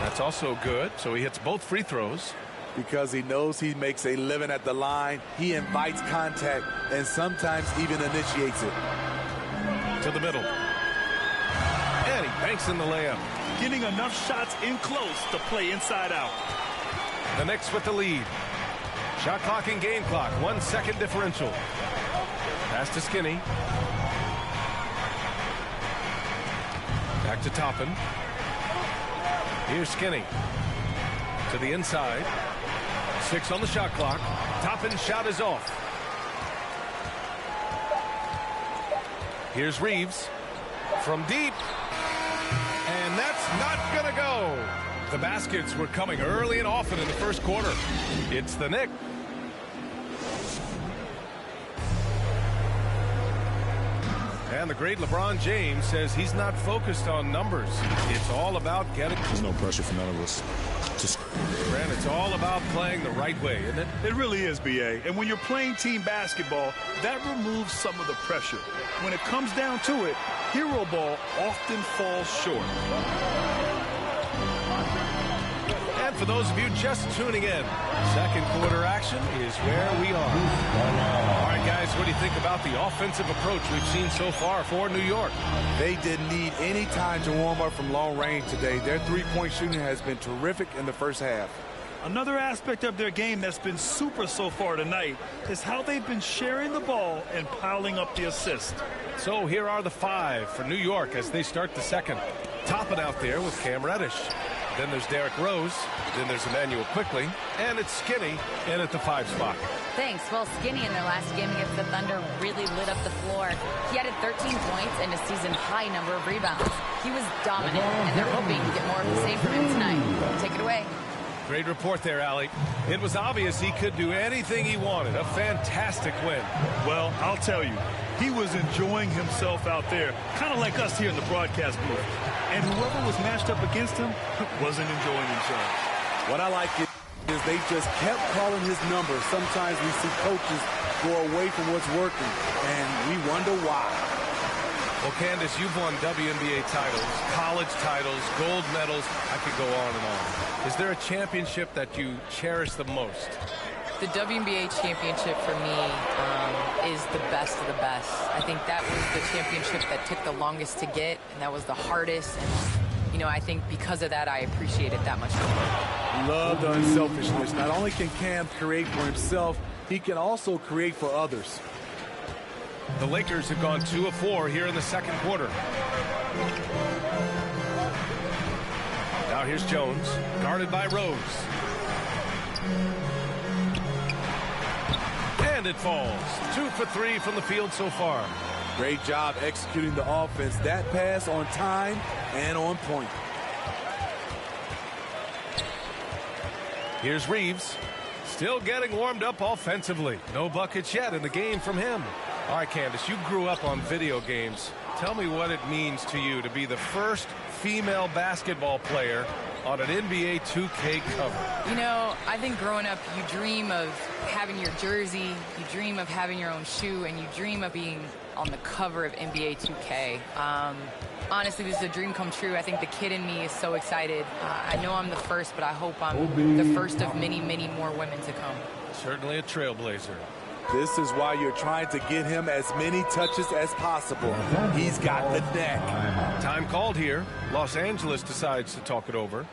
That's also good, so he hits both free throws. Because he knows he makes a living at the line, he invites contact and sometimes even initiates it. To the middle. And he banks in the layup. Getting enough shots in close to play inside out. The Knicks with the lead. Shot clock and game clock, 1 second differential. Pass to Skinny. Back to Toppin. Here's Skinny. To the inside. 6 on the shot clock. Toppin's shot is off. Here's Reeves. From deep. And that's not gonna go. The baskets were coming early and often in the first quarter. It's the Knicks. And the great LeBron James says he's not focused on numbers. It's all about getting... There's no pressure for none of us. Grant, it's all about playing the right way, isn't it? It really is, B.A. And when you're playing team basketball, that removes some of the pressure. When it comes down to it, hero ball often falls short. And for those of you just tuning in, second quarter action is where we are. All right, guys, what do you think about the offensive approach we've seen so far for New York? They didn't need any time to warm up from long range today. Their three-point shooting has been terrific in the first half. Another aspect of their game that's been super so far tonight is how they've been sharing the ball and piling up the assist. So here are the 5 for New York as they start the second. Toppin out there with Cam Reddish. Then there's Derrick Rose. Then there's Emmanuel Quickly. And it's Skinny in at the 5 spot. Thanks. Well, Skinny in their last game against the Thunder really lit up the floor. He added 13 points and a season-high number of rebounds. He was dominant, and they're hoping to get more of the same from him tonight. Take it away. Great report there, Allie. It was obvious he could do anything he wanted. A fantastic win. Well, I'll tell you, he was enjoying himself out there, kind of like us here in the broadcast booth. And whoever was matched up against him wasn't enjoying himself. What I like is they just kept calling his number. Sometimes we see coaches go away from what's working, and we wonder why. Well, Candace, you've won WNBA titles, college titles, gold medals. I could go on and on. Is there a championship that you cherish the most? The WNBA championship for me is the best of the best. I think that was the championship that took the longest to get, and that was the hardest. And, you know, I think because of that, I appreciate it that much more. Love the unselfishness. Not only can Cam create for himself, he can also create for others. The Lakers have gone 2 of 4 here in the second quarter. Now here's Jones, guarded by Rose. And it falls. 2 for 3 from the field so far. Great job executing the offense. That pass on time and on point. Here's Reeves. Still getting warmed up offensively. No buckets yet in the game from him. All right, Candace, you grew up on video games. Tell me what it means to you to be the first female basketball player on an NBA 2K cover? You know, I think growing up, you dream of having your jersey, you dream of having your own shoe, and you dream of being on the cover of NBA 2K. Honestly, this is a dream come true. I think the kid in me is so excited. I know I'm the first, but I hope I'm the first of many, many more women to come. Certainly a trailblazer. This is why you're trying to get him as many touches as possible. He's got the neck. Time called here. Los Angeles decides to talk it over.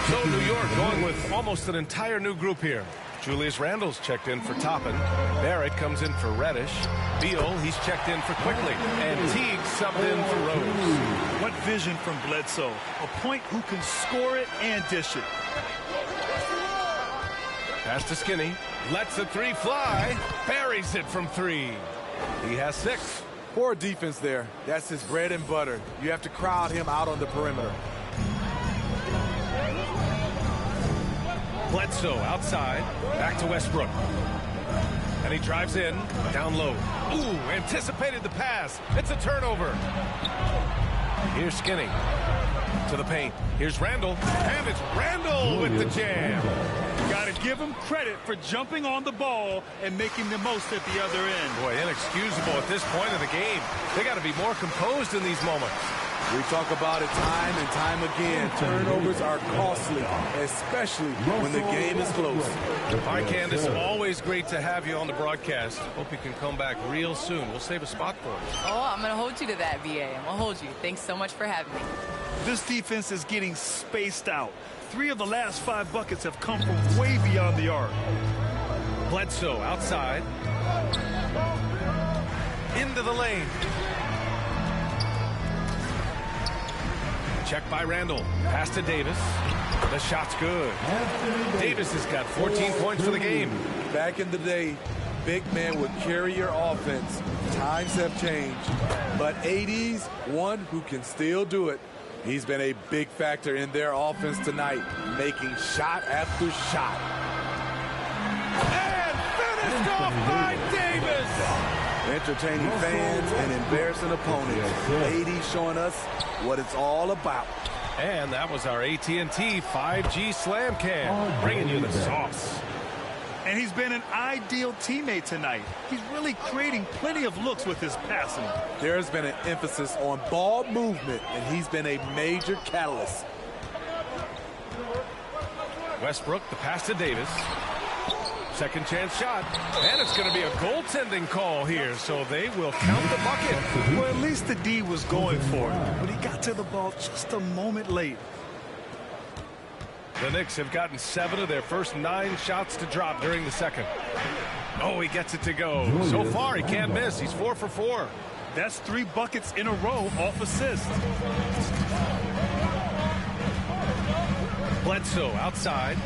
So New York going with almost an entire new group here. Julius Randle's checked in for Toppin. Barrett comes in for Reddish. Beal, he's checked in for Quickly. And Teague subbed in for Rose. What vision from Bledsoe. A point who can score it and dish it. Pass to Skinny. Lets the three fly. Buries it from three. He has 6. Poor defense there. That's his bread and butter. You have to crowd him out on the perimeter. Bledsoe outside, back to Westbrook. And he drives in, down low. Ooh, anticipated the pass. It's a turnover. Here's Skinny to the paint. Here's Randle, and it's Randle with the jam. Got to give him credit for jumping on the ball and making the most at the other end. Boy, inexcusable at this point of the game. They got to be more composed in these moments. We talk about it time and time again. Turnovers are costly, especially when the game is close. Hi, Candace. Always great to have you on the broadcast. Hope you can come back real soon. We'll save a spot for us. Oh, I'm going to hold you to that, VA. I'm going to hold you. Thanks so much for having me. This defense is getting spaced out. 3 of the last 5 buckets have come from way beyond the arc. Bledsoe outside. Into the lane. Check by Randle. Pass to Davis. The shot's good. Davis has got 14 points for the game. Back in the day, big man would carry your offense. Times have changed. But AD's one who can still do it. He's been a big factor in their offense tonight, making shot after shot. And finished off by Davis! Entertaining fans and embarrassing opponents. AD showing us what it's all about. And that was our AT&T 5G Slam Cam, bringing you the sauce. And he's been an ideal teammate tonight. He's really creating plenty of looks with his passing. There's been an emphasis on ball movement, and he's been a major catalyst. Westbrook, the pass to Davis. Second chance shot, and it's going to be a goaltending call here, so they will count the bucket. Well, at least the D was going for it, but he got to the ball just a moment late. The Knicks have gotten 7 of their first 9 shots to drop during the second. Oh, he gets it to go. So far, he can't miss. He's 4 for 4. That's 3 buckets in a row off assist. Bledsoe outside.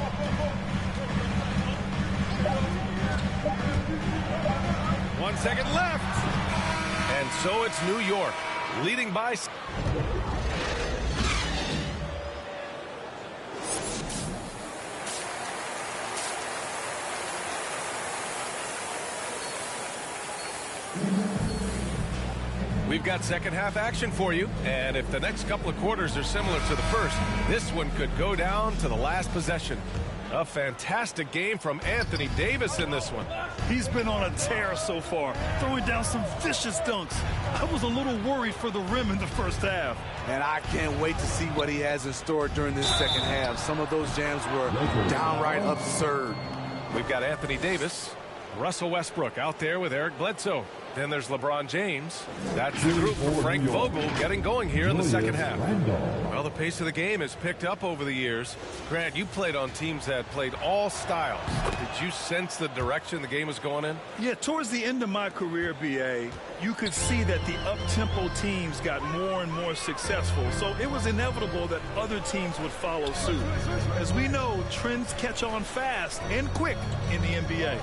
One second left. And so it's New York, leading by... We've got second half action for you, and if the next couple of quarters are similar to the first, this one could go down to the last possession. A fantastic game from Anthony Davis in this one. He's been on a tear so far, throwing down some vicious dunks. I was a little worried for the rim in the first half. And I can't wait to see what he has in store during this second half. Some of those jams were downright absurd. We've got Anthony Davis, Russell Westbrook out there with Eric Bledsoe. Then there's LeBron James. That's the group for Frank Vogel getting going here in the second half. Well, the pace of the game has picked up over the years. Grant, you played on teams that played all styles. Did you sense the direction the game was going in? Yeah, towards the end of my career, B.A., you could see that the up-tempo teams got more and more successful. So it was inevitable that other teams would follow suit. As we know, trends catch on fast and quick in the NBA.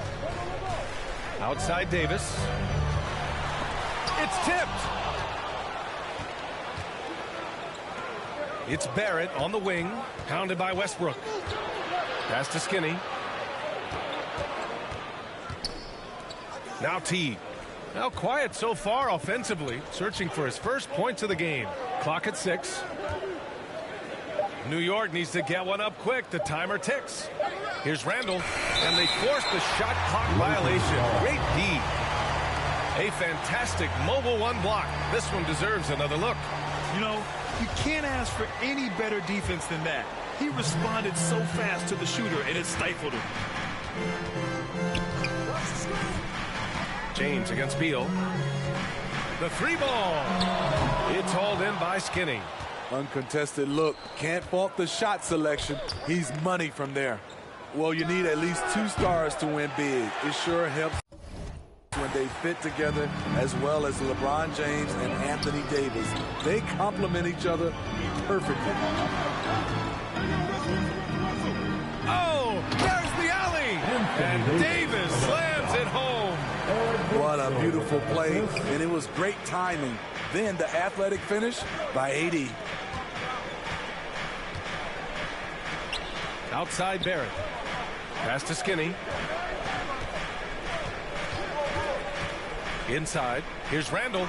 Outside Davis. It's tipped. It's Barrett on the wing, pounded by Westbrook. Pass to Skinny. Now T. Now quiet so far offensively, searching for his first points of the game. Clock at 6. New York needs to get one up quick. The timer ticks. Here's Randall, and they force the shot clock violation. Great D. A fantastic mobile one block. This one deserves another look. You know, you can't ask for any better defense than that. He responded so fast to the shooter, and it stifled him. James against Beal. The 3-ball. It's hauled in by Skinny. Uncontested look. Can't fault the shot selection. He's money from there. Well, you need at least 2 stars to win big. It sure helps when they fit together, as well as LeBron James and Anthony Davis. They complement each other perfectly. Oh, there's the alley! And Davis slams it home. What a beautiful play, and it was great timing. Then the athletic finish by AD. Outside Barrett. Pass to Skinny. Inside. Here's Randall.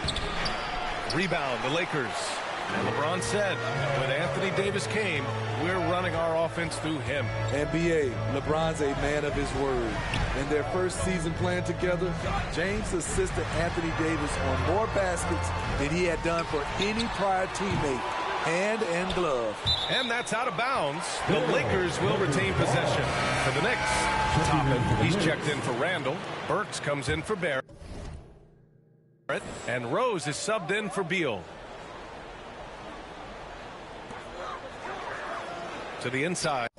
Rebound, the Lakers. And LeBron said, when Anthony Davis came, we're running our offense through him. NBA, LeBron's a man of his word. In their first season playing together, James assisted Anthony Davis on more baskets than he had done for any prior teammate, hand and glove. And that's out of bounds. The Lakers will retain possession. For the Knicks, Toppin, he's checked in for Randall. Burks comes in for Barrett. And Rose is subbed in for Beal. To the inside.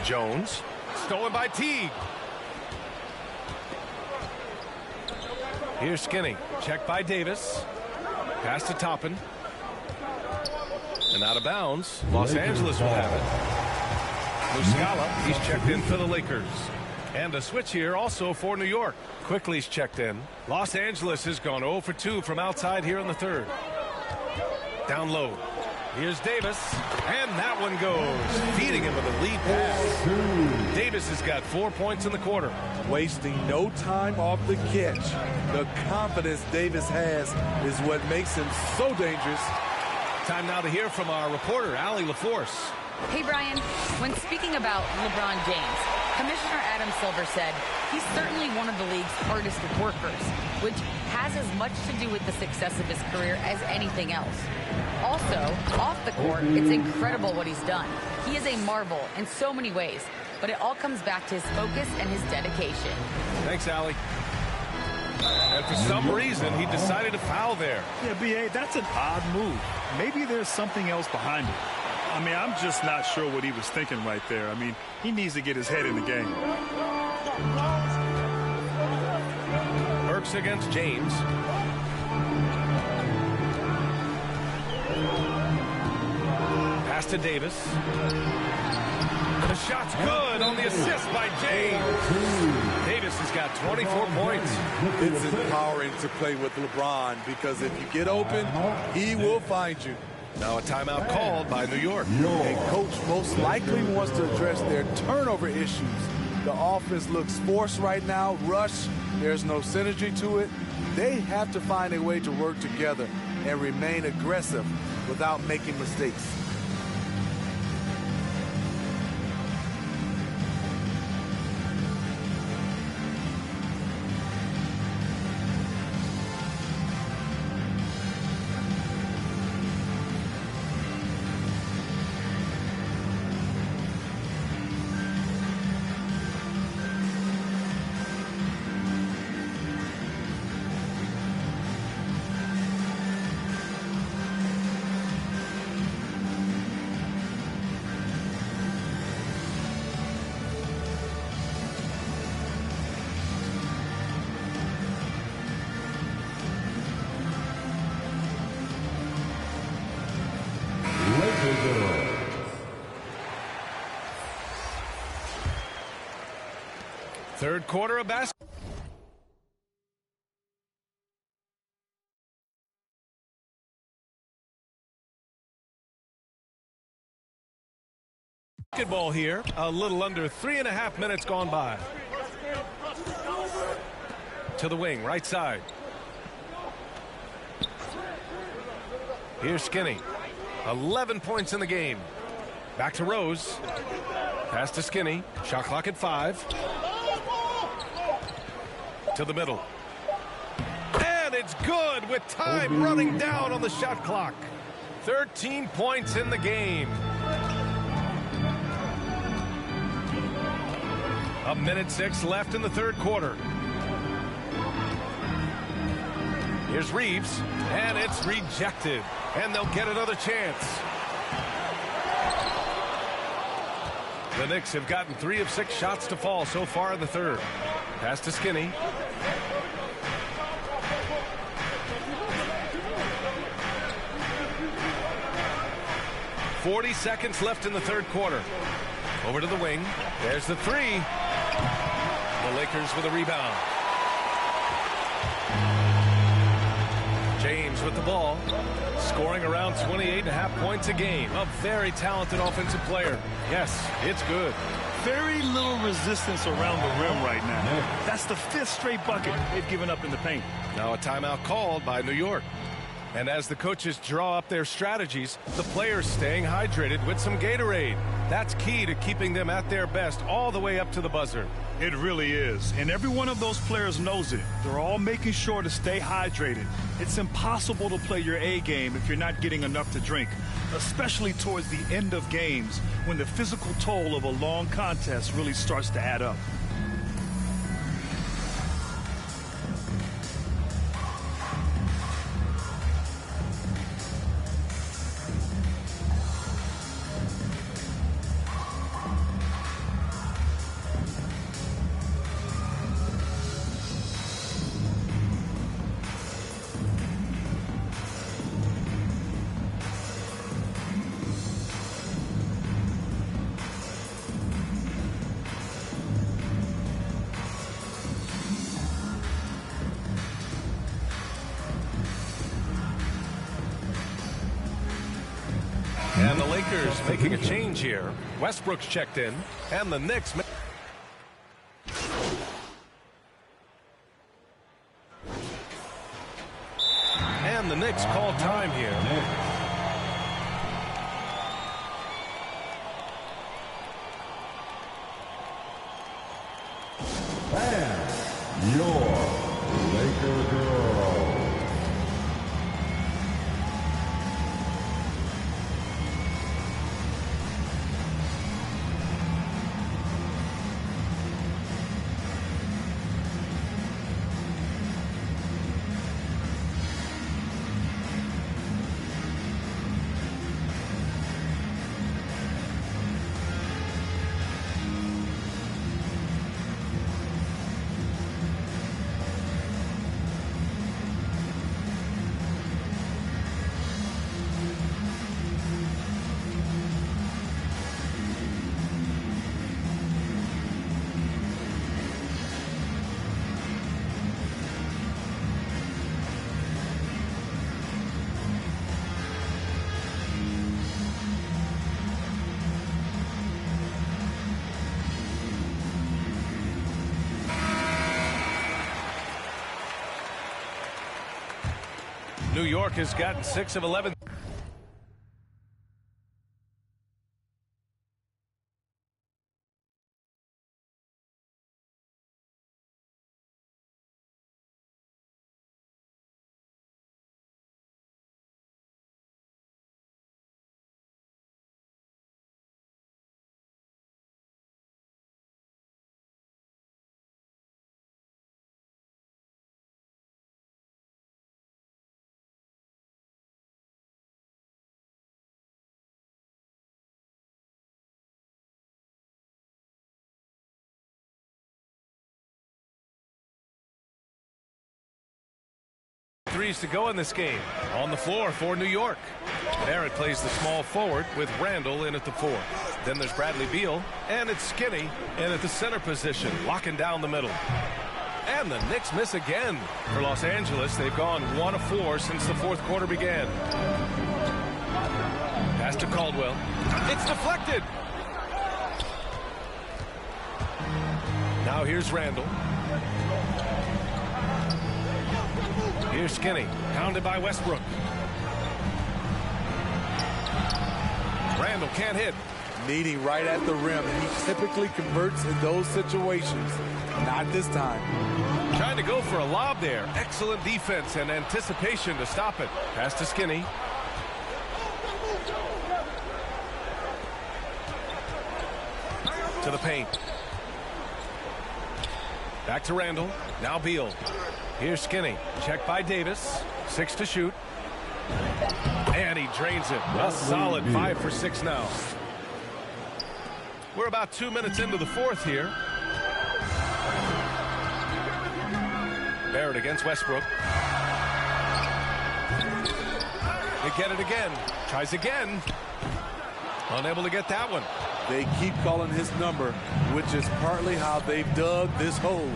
Jones. Stolen by Teague. Here's Skinny. Checked by Davis. Pass to Toppin. And out of bounds. Los Angeles will have it. Muscala, he's checked in for the Lakers. And a switch here also for New York. Quickly's checked in. Los Angeles has gone 0 for 2 from outside here in the third. Down low. Here's Davis. And that one goes. Feeding him with a lead pass. Davis has got 4 points in the quarter. Wasting no time off the catch. The confidence Davis has is what makes him so dangerous. Time now to hear from our reporter, Allie LaForce. Hey, Brian. When speaking about LeBron James, Commissioner Adam Silver said he's certainly one of the league's hardest workers, which has as much to do with the success of his career as anything else. Also, off the court, it's incredible what he's done. He is a marvel in so many ways, but it all comes back to his focus and his dedication. Thanks, Allie. And for some reason, he decided to foul there. Yeah, B.A., that's an odd move. Maybe there's something else behind it. I mean, I'm just not sure what he was thinking right there. I mean, he needs to get his head in the game. Burks against James. Pass to Davis. The shot's good on the assist by James. Davis has got 24 points. It's empowering to play with LeBron because if you get open, he will find you. Now a timeout called by New York. And coach most likely wants to address their turnover issues. The offense looks forced right now, rush. There's no synergy to it. They have to find a way to work together and remain aggressive without making mistakes. Third quarter of basketball. Basketball here. A little under 3.5 minutes gone by. To the wing, right side. Here's Skinny. 11 points in the game. Back to Rose. Pass to Skinny. Shot clock at 5. To the middle. And it's good with time running down on the shot clock. 13 points in the game. A minute 6 left in the third quarter. Here's Reeves, and it's rejected. And they'll get another chance. The Knicks have gotten 3 of 6 shots to fall so far in the third. Pass to Skinny. .40 seconds left in the third quarter. Over to the wing. There's the 3. The Lakers with a rebound. James with the ball. Scoring around 28.5 points a game. A very talented offensive player. Yes, it's good. Very little resistance around the rim right now. That's the 5th straight bucket they've given up in the paint. Now a timeout called by New York. And as the coaches draw up their strategies, the players staying hydrated with some Gatorade. That's key to keeping them at their best all the way up to the buzzer. It really is. And every one of those players knows it. They're all making sure to stay hydrated. It's impossible to play your A game if you're not getting enough to drink, especially towards the end of games when the physical toll of a long contest really starts to add up. Making a change here. Westbrook's checked in, and the Knicks. And the Knicks call time here. And your Laker girl. New York has gotten 6 of 11. Threes to go in this game. On the floor for New York. Barrett plays the small forward with Randall in at the 4. Then there's Bradley Beal, and it's Skinny in at the center position, locking down the middle. And the Knicks miss again. For Los Angeles, they've gone 1 of 4 since the fourth quarter began. Pass to Caldwell. It's deflected. Now here's Randall. Here's Skinny, pounded by Westbrook. Randall can't hit. Needing right at the rim. He typically converts in those situations. Not this time. Trying to go for a lob there. Excellent defense and anticipation to stop it. Pass to Skinny. To the paint. Back to Randall. Now Beal. Here's Skinny. Checked by Davis. 6 to shoot. And he drains it. A solid 5 for 6 now. We're about 2 minutes into the fourth here. Barrett against Westbrook. They get it again. Tries again. Unable to get that one. They keep calling his number, which is partly how they've dug this hole.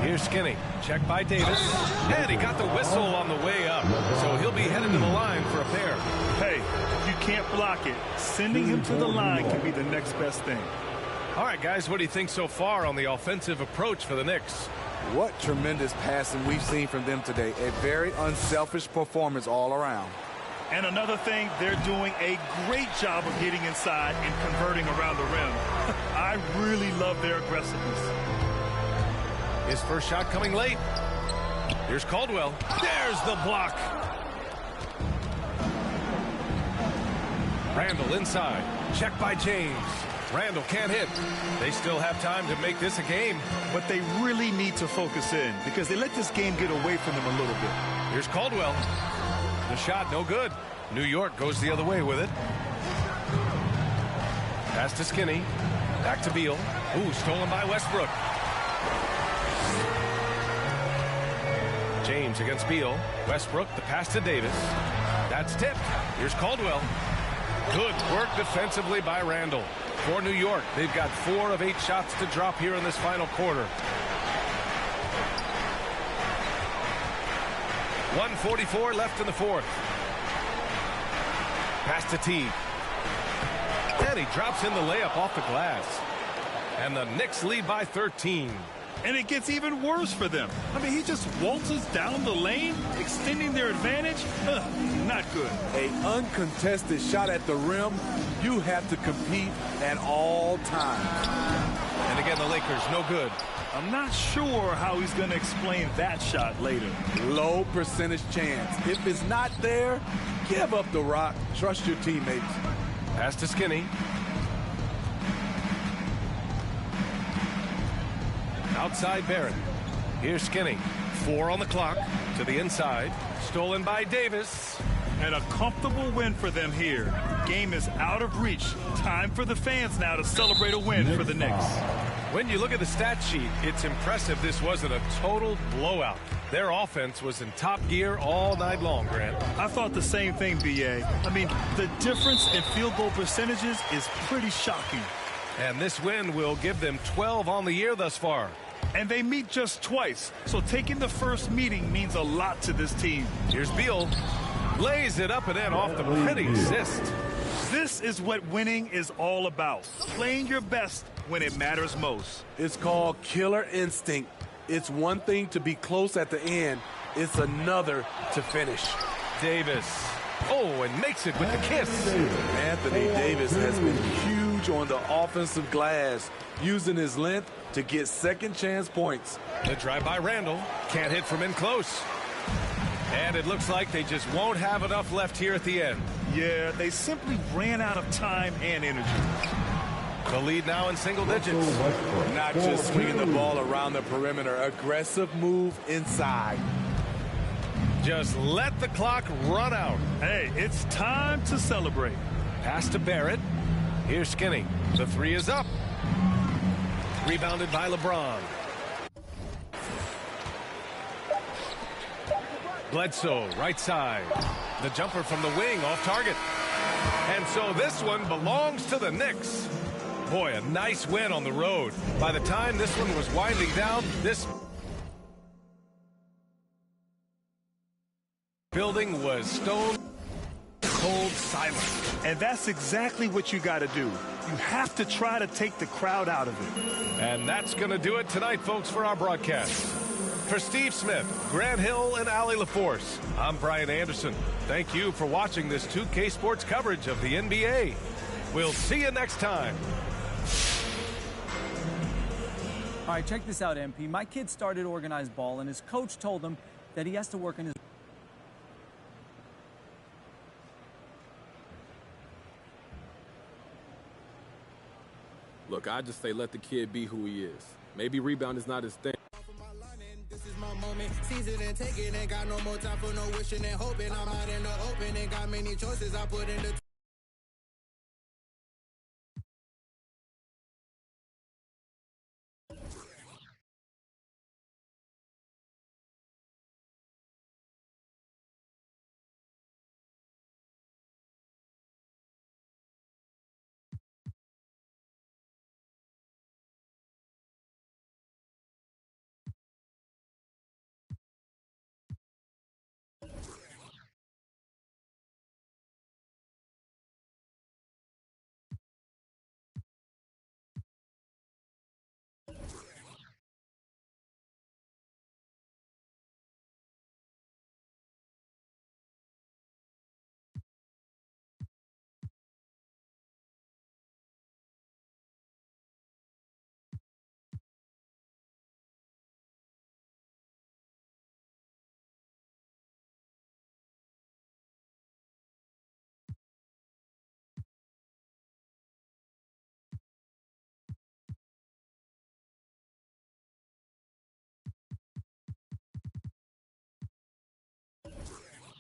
Here's Skinny. Checked by Davis. And he got the whistle on the way up. So he'll be headed to the line for a pair. Hey, you can't block it. Sending him to the line can be the next best thing. All right, guys, what do you think so far on the offensive approach for the Knicks? What tremendous passing we've seen from them today. A very unselfish performance all around. And another thing, they're doing a great job of getting inside and converting around the rim. I really love their aggressiveness. His first shot coming late. Here's Caldwell. There's the block. Randall inside. Checked by James. Randall can't hit. They still have time to make this a game. But they really need to focus in because they let this game get away from them a little bit. Here's Caldwell. The shot no good. New York goes the other way with it. Pass to Skinny. Back to Beal. Ooh, stolen by Westbrook. James against Beal. Westbrook, the pass to Davis. That's tipped. Here's Caldwell. Good work defensively by Randall. For New York, they've got 4 of 8 shots to drop here in this final quarter. 1:44 left in the fourth. Pass to Teague. And he drops in the layup off the glass. And the Knicks lead by 13. And it gets even worse for them. I mean, he just waltzes down the lane, extending their advantage. Not good. An uncontested shot at the rim, you have to compete at all times. And again, the Lakers, no good. I'm not sure how he's going to explain that shot later. Low percentage chance. If it's not there, give up the rock. Trust your teammates. Pass to Skinny. Outside Barrett. Here's Skinny. 4 on the clock. To the inside. Stolen by Davis. And a comfortable win for them here. Game is out of reach. Time for the fans now to celebrate a win for the Knicks. When you look at the stat sheet, it's impressive this wasn't a total blowout. Their offense was in top gear all night long, Grant. I thought the same thing, B.A. I mean, the difference in field goal percentages is pretty shocking. And this win will give them 12 on the year thus far. And they meet just twice, so taking the first meeting means a lot to this team. Here's Beal. Lays it up and in off the pretty assist. This is what winning is all about. Playing your best when it matters most. It's called killer instinct. It's one thing to be close at the end. It's another to finish. Davis. Oh, and makes it with the kiss. Anthony Davis has been huge on the offensive glass, using his length to get second chance points. The drive by Randall. Can't hit from in close. And it looks like they just won't have enough left here at the end. Yeah, they simply ran out of time and energy. The lead now in single digits. Not just swinging the ball around the perimeter. Aggressive move inside. Just let the clock run out. Hey, it's time to celebrate. Pass to Barrett. Here's Skinny. The 3 is up. Rebounded by LeBron. Bledsoe, right side. The jumper from the wing, off target. And so this one belongs to the Knicks. Boy, a nice win on the road. By the time this one was winding down, this building was stone cold silent. And that's exactly what you got to do. You have to try to take the crowd out of it. And that's going to do it tonight, folks, for our broadcast. For Steve Smith, Grant Hill, and Allie LaForce, I'm Brian Anderson. Thank you for watching this 2K Sports coverage of the NBA. We'll see you next time. All right, check this out, MP. My kid started organized ball, and his coach told him that he has to work on his... Look, I just say let the kid be who he is. Maybe rebound is not his thing. This is my moment, seize it and take it. Ain't got no more time for no wishing and hoping. I'm out in the open, ain't got many choices I put in the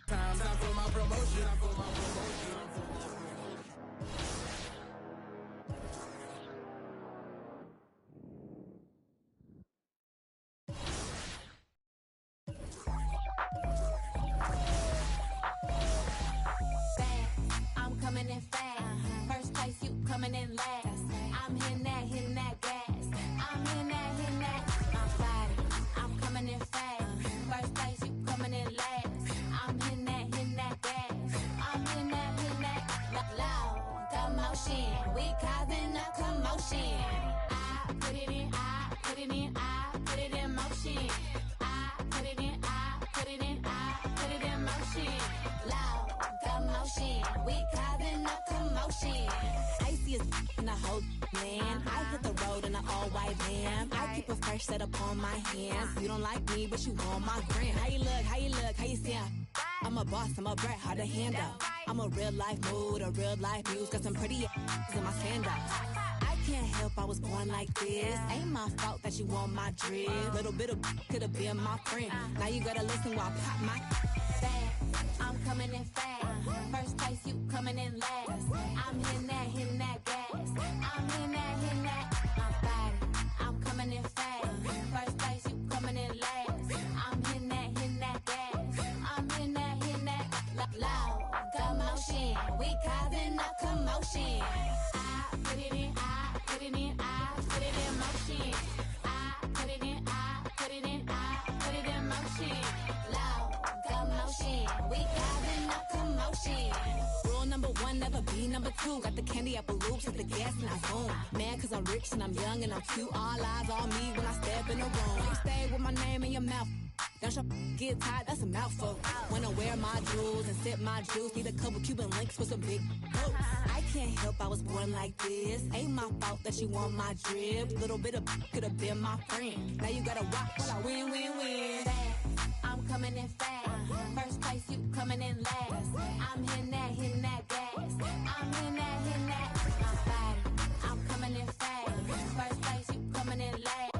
time for my promotion. I'm coming in fast. First place, you coming in last. I'm hitting that gas. I'm hitting that. I'm fire. I'm coming in fast. First place, you coming in last. I'm hitting that gas. I'm hitting that. commotion. We causing a commotion. I put it in, I put it in, I put it in motion. I put it in, I put it in, I put it in motion. Loud commotion. We causing a commotion. Icy as in the whole land. I hit the road in an all-white van. I keep a fresh set upon my hands. You don't like me, but you want my gram. How you look? How you look? How you see? I'm a boss, I'm a brat, hard to handle. I'm a real life mood, a real life muse. Got some pretty in my sandals. I can't help I was born like this. Ain't my fault that you want my drip. Little bit of could have been my friend. Now you gotta listen while I pop my fast. I'm coming in fast. First place, you coming in last. I'm hitting that gas. I'm hitting that. My body, I'm coming in fast. First place, you coming in last. I'm hitting that gas. I'm hitting that. Loud commotion. We causing a commotion. I put it in, I put it in, I put it in motion. I put it in, I put it in, I put it in motion. Loud commotion. We causing a commotion. Rule number one, never be number two. Got the candy apple loops, hit the gas and I boom. Mad cause I'm rich and I'm young and I'm cute. All eyes on me when I step in the room. You stay with my name in your mouth. Don't your get tired, that's a mouthful. Wanna wear my jewels and sip my juice. Need a couple Cuban links with some big boots. I can't help I was born like this. Ain't my fault that you want my drip. Little bit of could have been my friend. Now you gotta watch while I win. I'm coming in fast. First place, you coming in last. I'm hitting that gas. I'm hitting that. My body, I'm coming in fast. First place, you coming in last.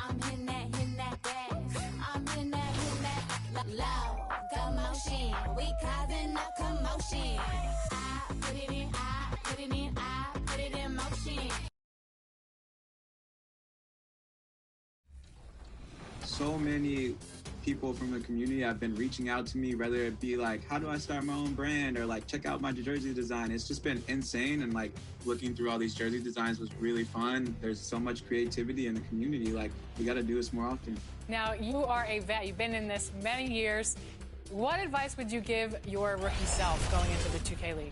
I'm hitting that gas. I'm hitting that. Loud commotion. We causing a commotion. I put it in, I put it in, I put it in motion. So many people from the community have been reaching out to me, whether it be like, how do I start my own brand, or like, check out my jersey design. It's just been insane, and like looking through all these jersey designs was really fun. There's so much creativity in the community. Like, we got to do this more often. Now, you are a vet. You've been in this many years. What advice would you give your rookie self going into the 2K League?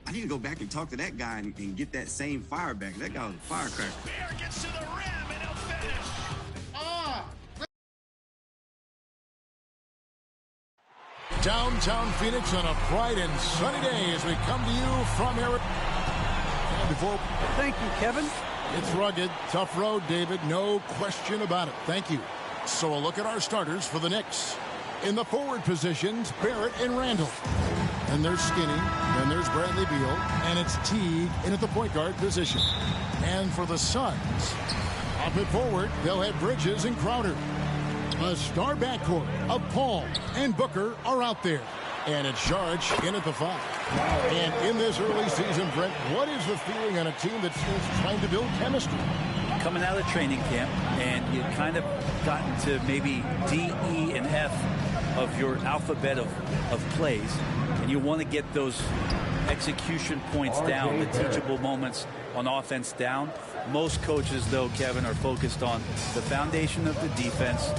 I need to go back and talk to that guy and get that same fire back. That guy was a firecracker. Bear gets to the rim, and he'll finish. Downtown Phoenix on a bright and sunny day as we come to you from Arizona. Thank you, Kevin. It's rugged, tough road, David, no question about it. Thank you. So a look at our starters for the Knicks. In the forward positions, Barrett and Randall. And there's Skinny, and there's Bradley Beal, and it's Teague in at the point guard position. And for the Suns, up at forward, they'll have Bridges and Crowder. A star backcourt of Paul and Booker are out there. And it's Saric in at the 5. And in this early season, Brent, what is the feeling on a team that's trying to build chemistry? Coming out of training camp, and you've kind of gotten to maybe D, E, and F of your alphabet of plays, and you want to get those execution points down, the teachable moments on offense down. Most coaches, though, Kevin, are focused on the foundation of the defense,